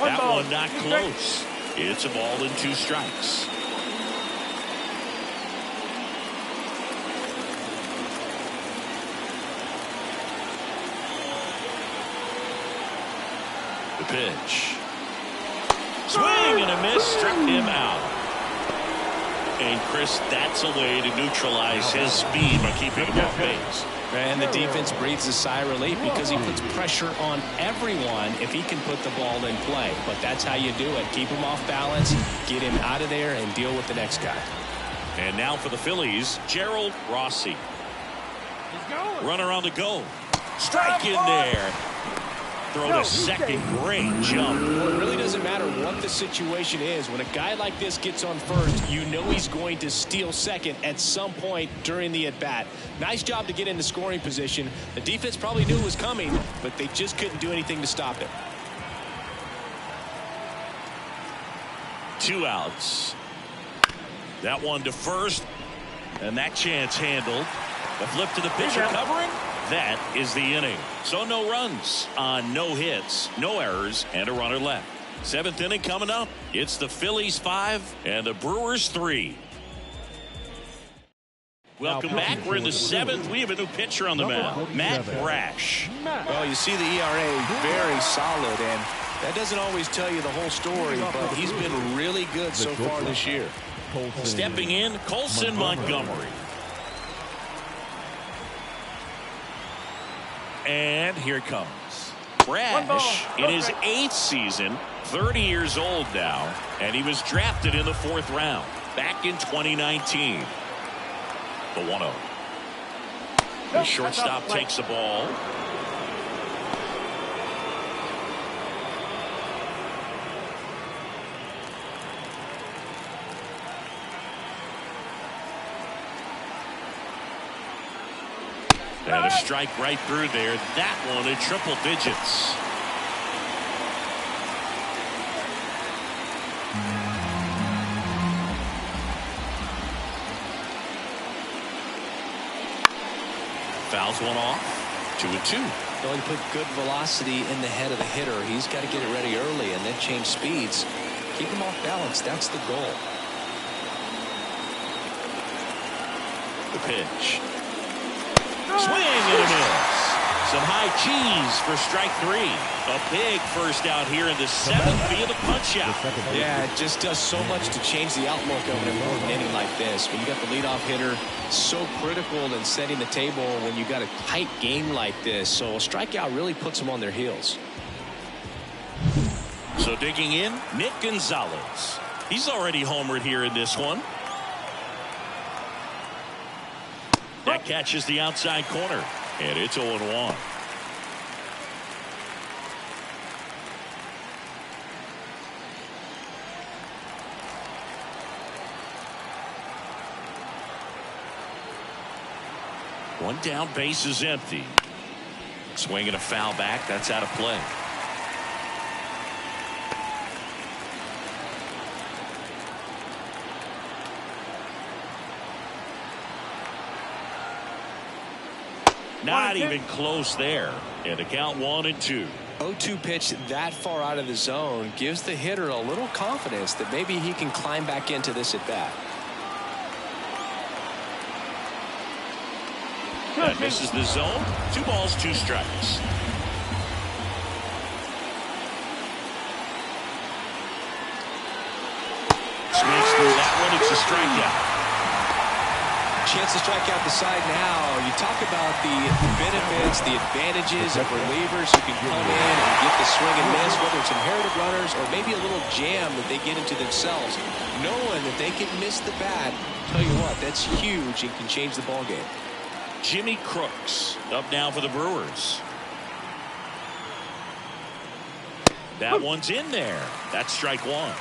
That one not close. It's a ball and 2 strikes. The pitch. Swing and a miss, struck him out. And Chris, that's a way to neutralize his speed by keeping him off base. And the defense breathes a sigh of relief because he puts pressure on everyone if he can put the ball in play. But that's how you do it. Keep him off balance, get him out of there, and deal with the next guy. And now for the Phillies, Gerald Rossi. Runner on the go. Strike in there. Throw to second. Great jump. Well, it really doesn't matter what the situation is. When a guy like this gets on first, you know he's going to steal second at some point during the at-bat. Nice job to get into scoring position. The defense probably knew it was coming, but they just couldn't do anything to stop it. 2 outs. That one to first, and that chance handled. The flip to the pitcher covering. That is the inning. So no runs on no hits, no errors, and a runner left. 7th inning coming up. It's the Phillies 5 and the Brewers 3. Welcome back. We're in the 7th. We have a new pitcher on the mound, Matt Brash. Well, you see the ERA very solid, and that doesn't always tell you the whole story, but he's been really good so far this year. Stepping in, Colson Montgomery. And here it comes. Brash in his 8th season, 30 years old now, and he was drafted in the 4th round back in 2019. The 1-0. The shortstop takes the ball. And a strike right through there. That one in triple digits. Fouls one off. 2-2. Well, he put good velocity in the head of the hitter. He's got to get it ready early and then change speeds. Keep him off balance. That's the goal. The pitch. Swing and a miss. Some high cheese for strike 3. A big first out here in the 7th via the punch out. Yeah, it just does so much to change the outlook of an important inning like this. When you got the leadoff hitter, so critical in setting the table when you got a tight game like this. So a strikeout really puts them on their heels. So digging in, Nick Gonzalez. He's already homered here in this one. That catches the outside corner, and it's 0-1. One down, base is empty. Swinging a foul back, that's out of play. Not even close there. And the count 1-2. 0-2 pitch that far out of the zone gives the hitter a little confidence that maybe he can climb back into this at bat. That misses the zone. 2 balls, 2 strikes. Swings through that one. It's a strikeout. Chance to strike out the side now. You talk about the benefits, the advantages of relievers who can come in and get the swing and miss, whether it's inherited runners or maybe a little jam that they get into themselves. Knowing that they can miss the bat, tell you what, that's huge and can change the ball game. Jimmy Crooks up now for the Brewers. That one's in there. That's strike 1.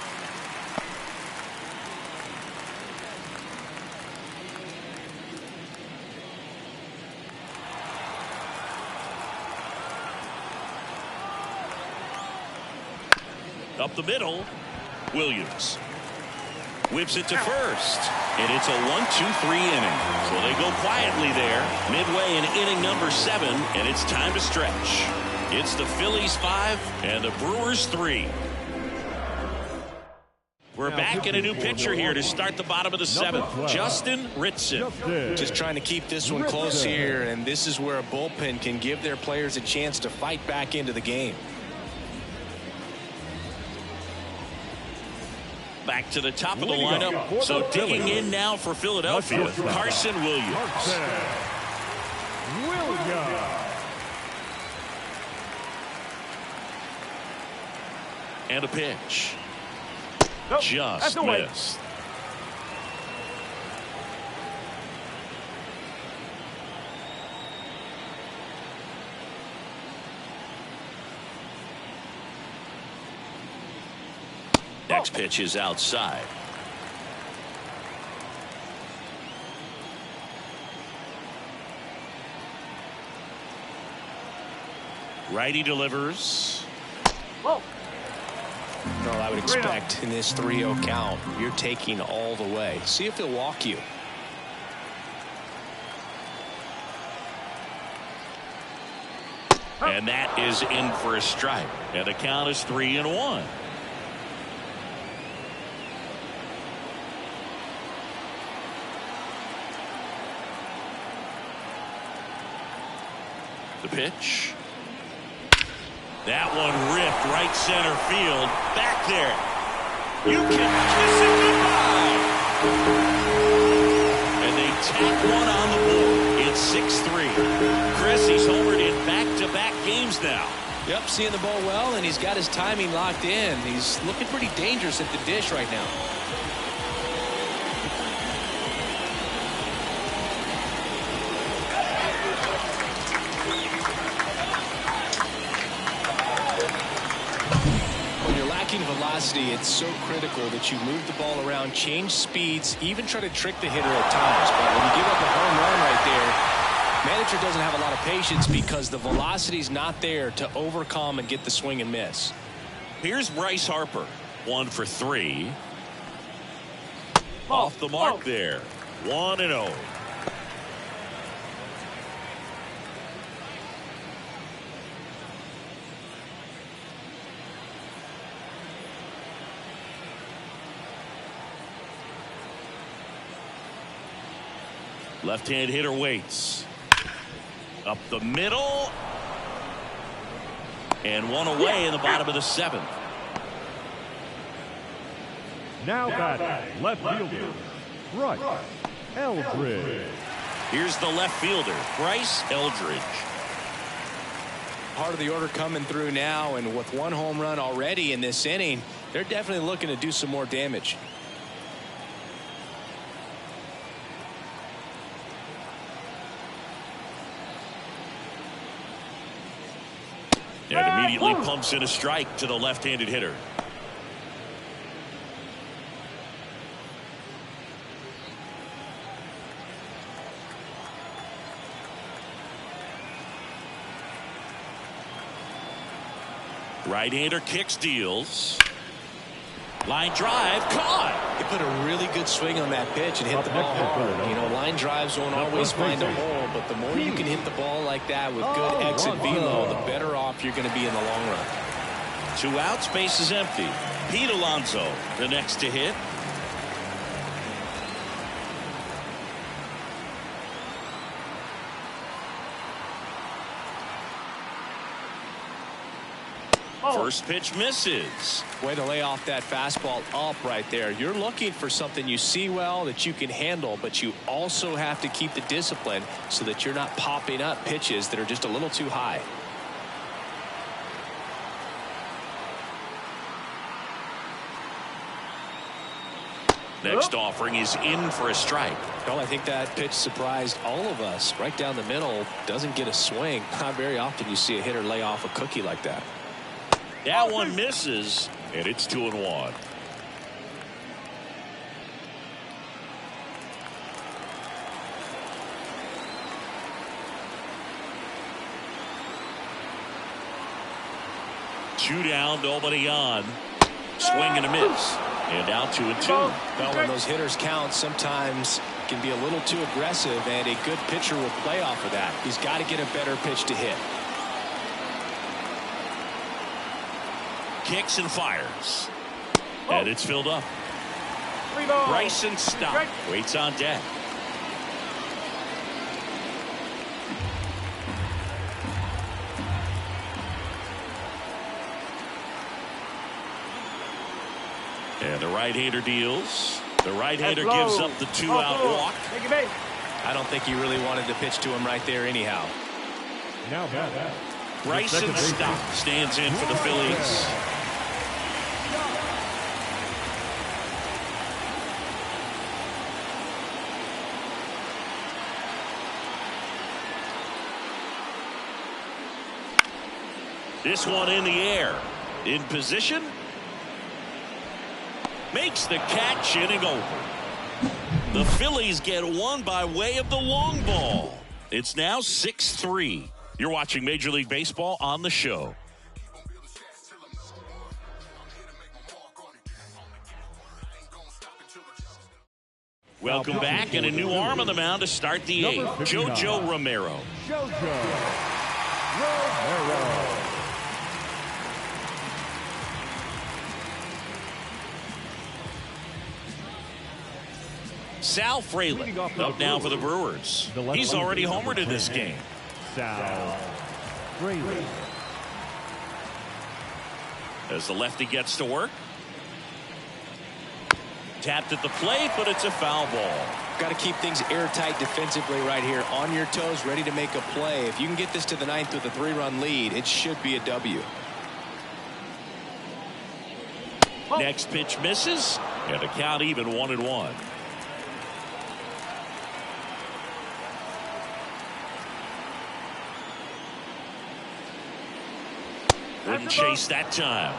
Up the middle, Williams whips it to first, and it's a 1-2-3 inning. So they go quietly there midway in inning number 7, and it's time to stretch. It's the Phillies 5 and the Brewers 3. We're back in a new pitcher here to start the bottom of the 7th. Justin Ritson. Just trying to keep this one close here, and this is where a bullpen can give their players a chance to fight back into the game. Back to the top of the lineup. So digging in now for Philadelphia, Carson Williams. And a pitch. Just missed. Next pitch is outside. Righty delivers. Well, I would expect in this 3-0 count, you're taking all the way. See if they'll walk you. And that is in for a strike. And the count is 3-1. The pitch. That one ripped right center field. Back there. You can kiss it goodbye. And they tack one on the board. It's 6-3. Chris, he's homered in back-to-back games now. Yep, seeing the ball well, and he's got his timing locked in. He's looking pretty dangerous at the dish right now. Velocity, it's so critical that you move the ball around, change speeds, even try to trick the hitter at times. But when you give up a home run right there, Manager doesn't have a lot of patience because the velocity's not there to overcome and get the swing and miss. Here's Bryce Harper. 1 for 3. Off the mark there. 1-0. Left-hand hitter waits. Up the middle. And one away in the bottom of the 7th. Now batting, left fielder, Bryce Eldridge. Here's the left fielder, Bryce Eldridge. Part of the order coming through now, and with 1 home run already in this inning, they're definitely looking to do some more damage. And immediately pumps in a strike to the left-handed hitter. Right-hander kicks, deals. Line drive, caught. He put a really good swing on that pitch and hit the ball hard. You know, line drives won't always find a hole, but the more you can hit the ball like that with good exit velo, the better off you're going to be in the long run. 2 outs, base is empty. Pete Alonso, the next to hit. First pitch misses. Way to lay off that fastball up right there. You're looking for something you see well that you can handle, but you also have to keep the discipline so that you're not popping up pitches that are just a little too high. Next offering is in for a strike. Well, I think that pitch surprised all of us. Right down the middle, doesn't get a swing. Not very often you see a hitter lay off a cookie like that. That one misses, and it's 2-1. Two down, nobody on. Swing and a miss. And now 2-2. Well, when those hitters count, sometimes can be a little too aggressive, and a good pitcher will play off of that. He's got to get a better pitch to hit. Kicks and fires. And it's filled up. Bryson Stott waits on deck. And the right-hander deals. The right-hander gives up the 2-out walk. I don't think he really wanted to pitch to him right there anyhow. Now batting, Bryson Stott stands in for the Phillies. This one in the air. In position. Makes the catch, inning over. The Phillies get one by way of the long ball. It's now 6-3. You're watching Major League Baseball on the show. Welcome back, and a new arm on the mound to start the 8th. JoJo Romero. JoJo Romero. Sal Frelick up now for the Brewers. He's already homered in this game. Sal Frelick. As the lefty gets to work. Tapped at the plate, but it's a foul ball. Got to keep things airtight defensively right here. On your toes, ready to make a play. If you can get this to the 9th with a 3-run lead, it should be a W. Next pitch misses, and a count even 1-1. Wouldn't chase that time.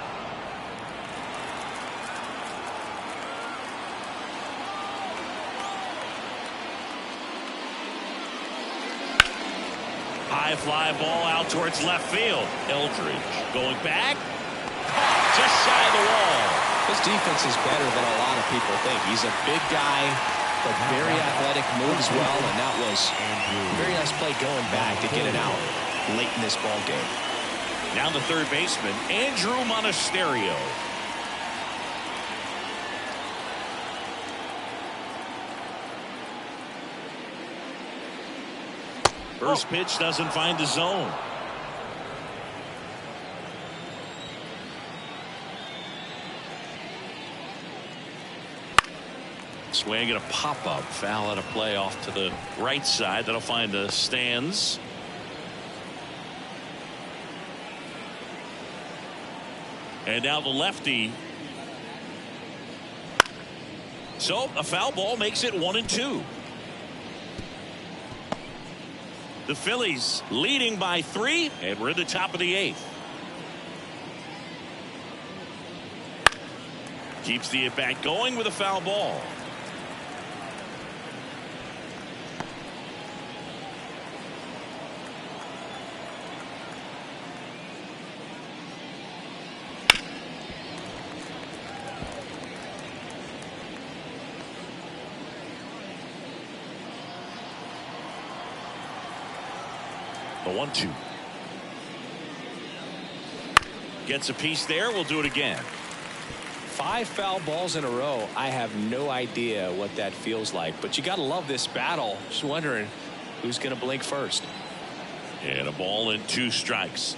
High fly ball out towards left field. Eldridge going back. Just shy of the wall. His defense is better than a lot of people think. He's a big guy, but very athletic, moves well, and that was a very nice play going back to get it out late in this ball game. Now the third baseman, Andrew Monasterio. First pitch doesn't find the zone. Swing and a pop-up. Foul out of play off to the right side. That'll find the stands. And now the lefty. So a foul ball makes it 1-2. The Phillies leading by 3, and we're in the top of the 8th. Keeps the at-bat going with a foul ball. The 1-2. Gets a piece there. We'll do it again. 5 foul balls in a row. I have no idea what that feels like, but you got to love this battle. Just wondering who's going to blink first. And a ball and 2 strikes.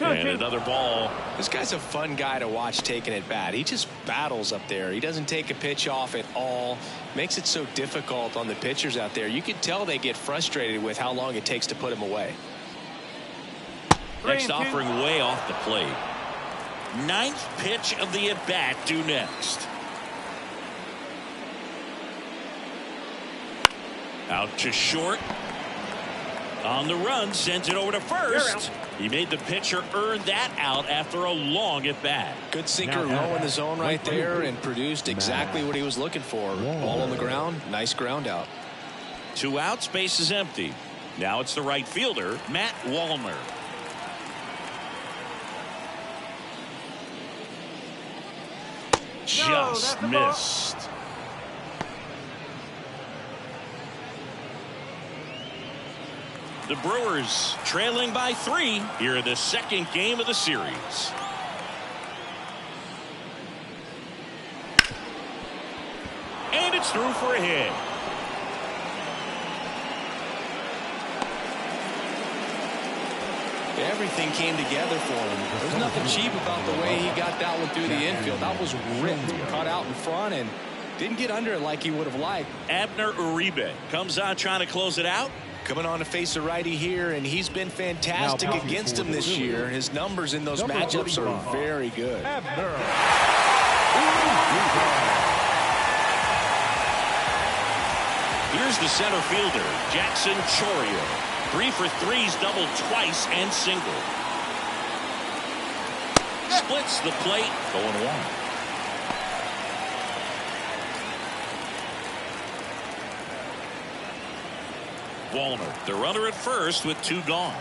And another ball. This guy's a fun guy to watch taking at bat. He just battles up there. He doesn't take a pitch off at all. Makes it so difficult on the pitchers out there. You can tell they get frustrated with how long it takes to put him away. Next offering way off the plate. 9th pitch of the at bat due next. Out to short. On the run, sends it over to first. He made the pitcher earn that out after a long at bat. Good sinker low in the zone right there and produced exactly what he was looking for. Ball on the ground, nice ground out. 2 outs, base is empty. Now it's the right fielder, Matt Wallner. Just missed. The Brewers trailing by 3 here in the second game of the series. And it's through for a hit. Everything came together for him. There's nothing cheap about the way he got that one through the infield. That was ripped, caught out in front, and didn't get under it like he would have liked. Abner Uribe comes on trying to close it out. Coming on to face a righty here, and he's been fantastic against him this year. His numbers in those matchups are very good. Here's the center fielder, Jackson Chourio. 3 for 3's doubled twice and single. Splits the plate, going 1. Wallner, the runner at first with 2 gone.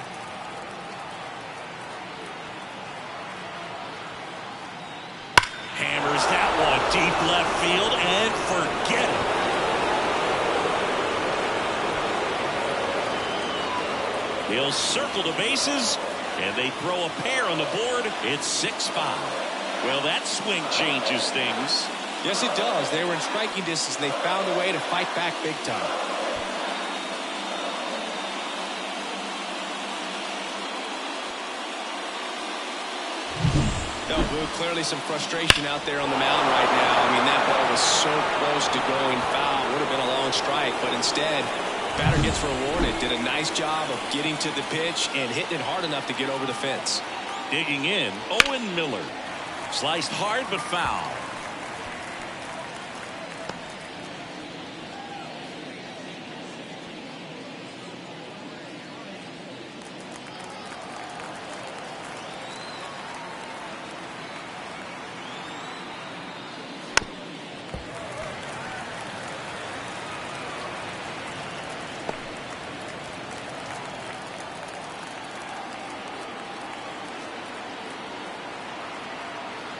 Hammers that one deep left field and forget it. He'll circle the bases and they throw a pair on the board. It's 6-5. Well, that swing changes things. Yes, it does. They were in striking distance and they found a way to fight back big time. Clearly some frustration out there on the mound right now. I mean, that ball was so close to going foul. Would have been a long strike, but instead, batter gets rewarded. Did a nice job of getting to the pitch and hitting it hard enough to get over the fence. Digging in, Owen Miller. Sliced hard but foul.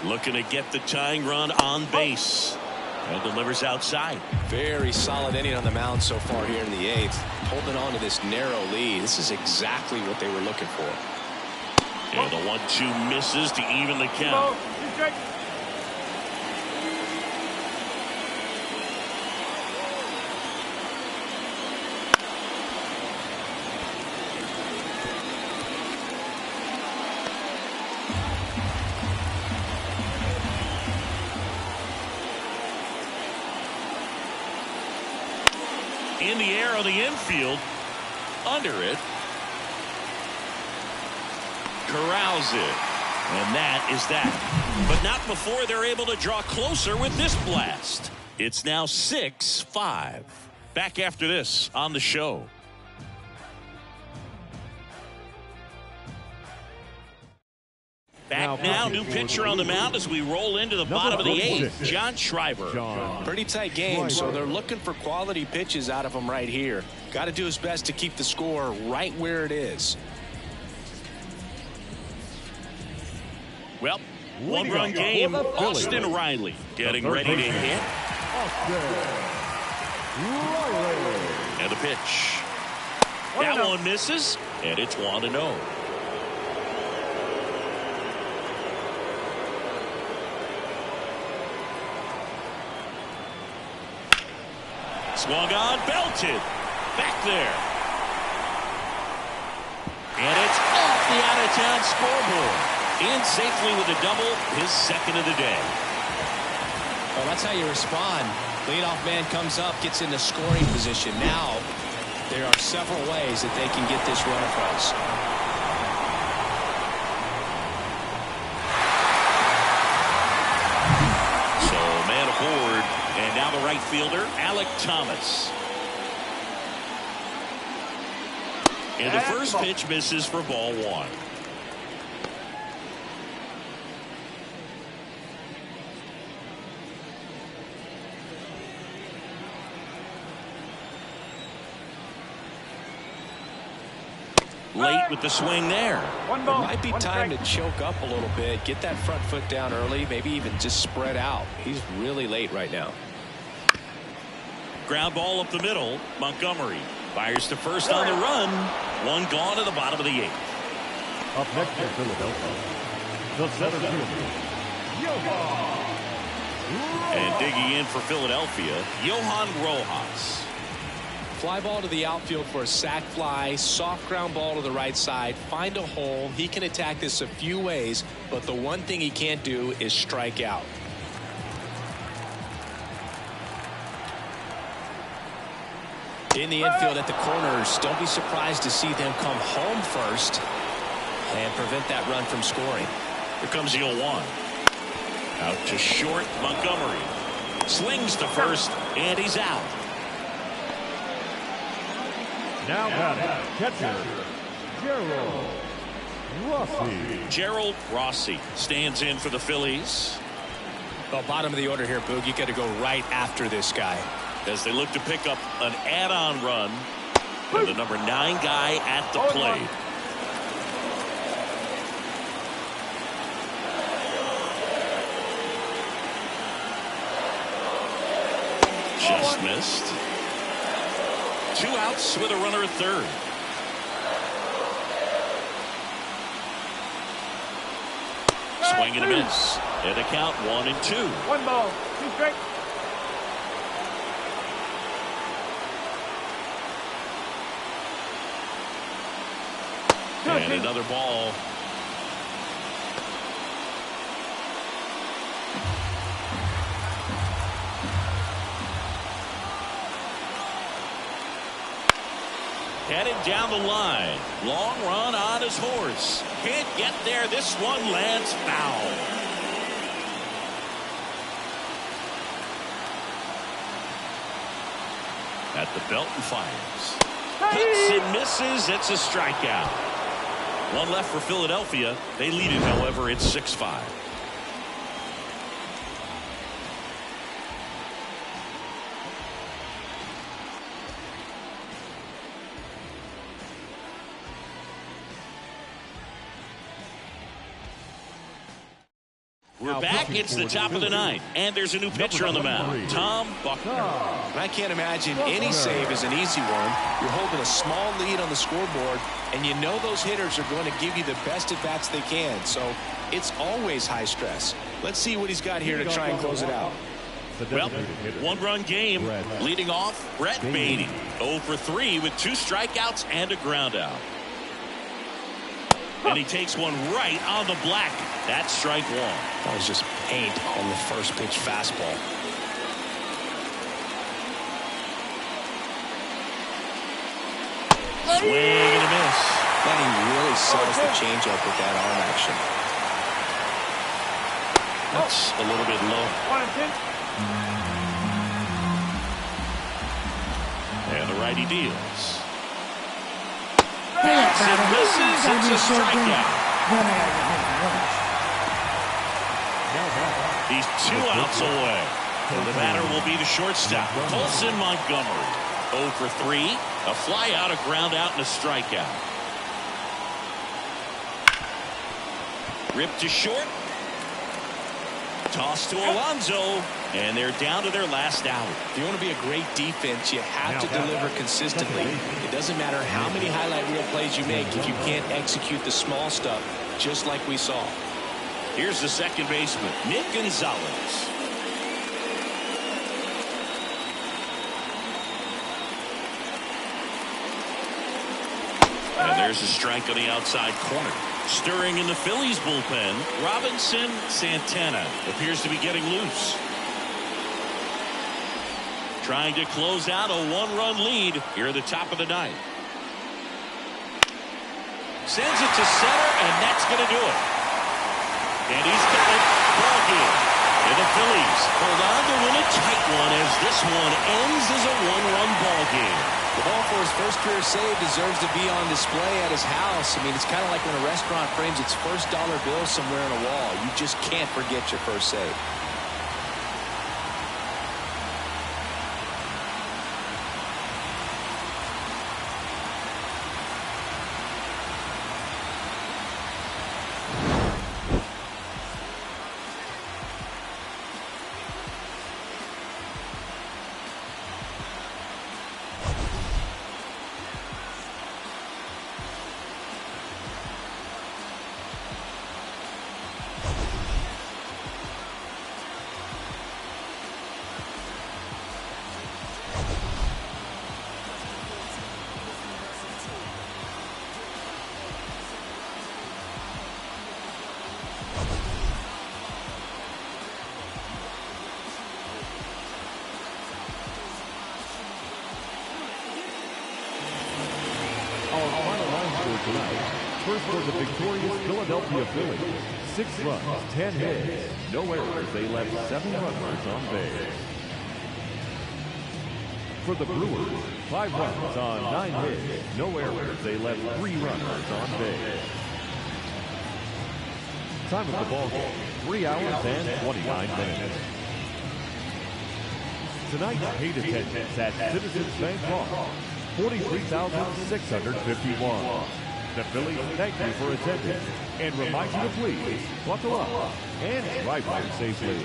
Looking to get the tying run on base. And delivers outside. Very solid inning on the mound so far here in the 8th. Holding on to this narrow lead. This is exactly what they were looking for. Yeah, the 1-2 misses to even the count. In the air on the infield. Under it. Corrals it. And that is that. But not before they're able to draw closer with this blast. It's now 6-5. Back after this on the show. Back now, new pitcher on the mound as we roll into the bottom of the 8th, John Schreiber. Pretty tight game, so they're looking for quality pitches out of him right here. Got to do his best to keep the score right where it is. Well, one-run game. Austin Riley getting ready to hit. And the pitch. That one misses, and it's 1-0. Swung on, belted. Back there. And it's off the out-of-town scoreboard. In safely with a double, his second of the day. Well, that's how you respond. Leadoff man comes up, gets into scoring position. Now, there are several ways that they can get this run across. So, man aboard. And now the right fielder, Alec Thomas. And the first pitch misses for ball 1. Late with the swing there. It might be time to choke up a little bit, get that front foot down early, maybe even just spread out. He's really late right now. Ground ball up the middle. Montgomery fires to first on the run. One gone at the bottom of the 8th. Up next for Philadelphia, the center fielder, Johan. And digging in for Philadelphia, Johan Rojas. Fly ball to the outfield for a sac fly. Soft ground ball to the right side. Find a hole. He can attack this a few ways, but the one thing he can't do is strike out. In the infield at the corners, don't be surprised to see them come home first and prevent that run from scoring. Here comes the 0-1. Out to short, Montgomery. Slings to first, and he's out. Now batting, catcher, Gerald Rossi. Gerald Rossi stands in for the Phillies. Well, bottom of the order here, Boog. You got to go right after this guy. As they look to pick up an add-on run with the number 9 guy at the plate. Just missed. 2 outs with a runner at third. Swing and a miss. And a count 1-2. 1 ball, 2 strikes. And another ball. Headed down the line. Long run on his horse. Can't get there. This one lands foul. At the belt and fires. Hits and misses. It's a strikeout. One left for Philadelphia. They lead it, however. It's 6-5. We're back. It's the top of the ninth, and there's a new pitcher on the mound, Tom Buckner. And I can't imagine any save is an easy one. You're holding a small lead on the scoreboard, and you know those hitters are going to give you the best at-bats they can. So it's always high stress. Let's see what he's got here to try and close it out. Well, one-run game. Leading off, Brett Beatty. 0 for 3 with 2 strikeouts and a ground out. And he takes one right on the black. That's strike 1. That was just paint on the first pitch fastball. Swing and a miss. Then he really sells the changeup with that arm action. That's a little bit low. 1-2. And the righty deals. Hey, It misses. It's a strikeout. He's 2 outs away. And the batter will be the shortstop, Colson Montgomery. 0 for 3. A fly out, a ground out, and a strikeout. Ripped to short. Toss to Alonso. And they're down to their last out. If you want to be a great defense, you have to deliver consistently. It doesn't matter how many highlight reel plays you make if you can't execute the small stuff, just like we saw. Here's the second baseman, Nick Gonzalez. And there's a strike on the outside corner. Stirring in the Phillies bullpen, Robinson Santana appears to be getting loose. Trying to close out a 1-run lead here at the top of the ninth. Sends it to center, and that's going to do it. And he's got it. Ball game. And the Phillies hold on to win a tight one as this one ends as a 1-run ball game. The ball for his first career save deserves to be on display at his house. I mean, it's kind of like when a restaurant frames its first dollar bill somewhere on a wall. You just can't forget your first save. Tonight, first for the victorious Philadelphia Phillies, 6 runs, 10 hits, no errors. They left 7 runners on base. For the Brewers, 5 runs on 9 hits, no errors. They left 3 runners on base. Time of the ball game, 3 hours and 29 minutes. Tonight's paid attendance at Citizens Bank Park, 43,651. The Phillies thank you for attending and remind you to please buckle up and drive home safely.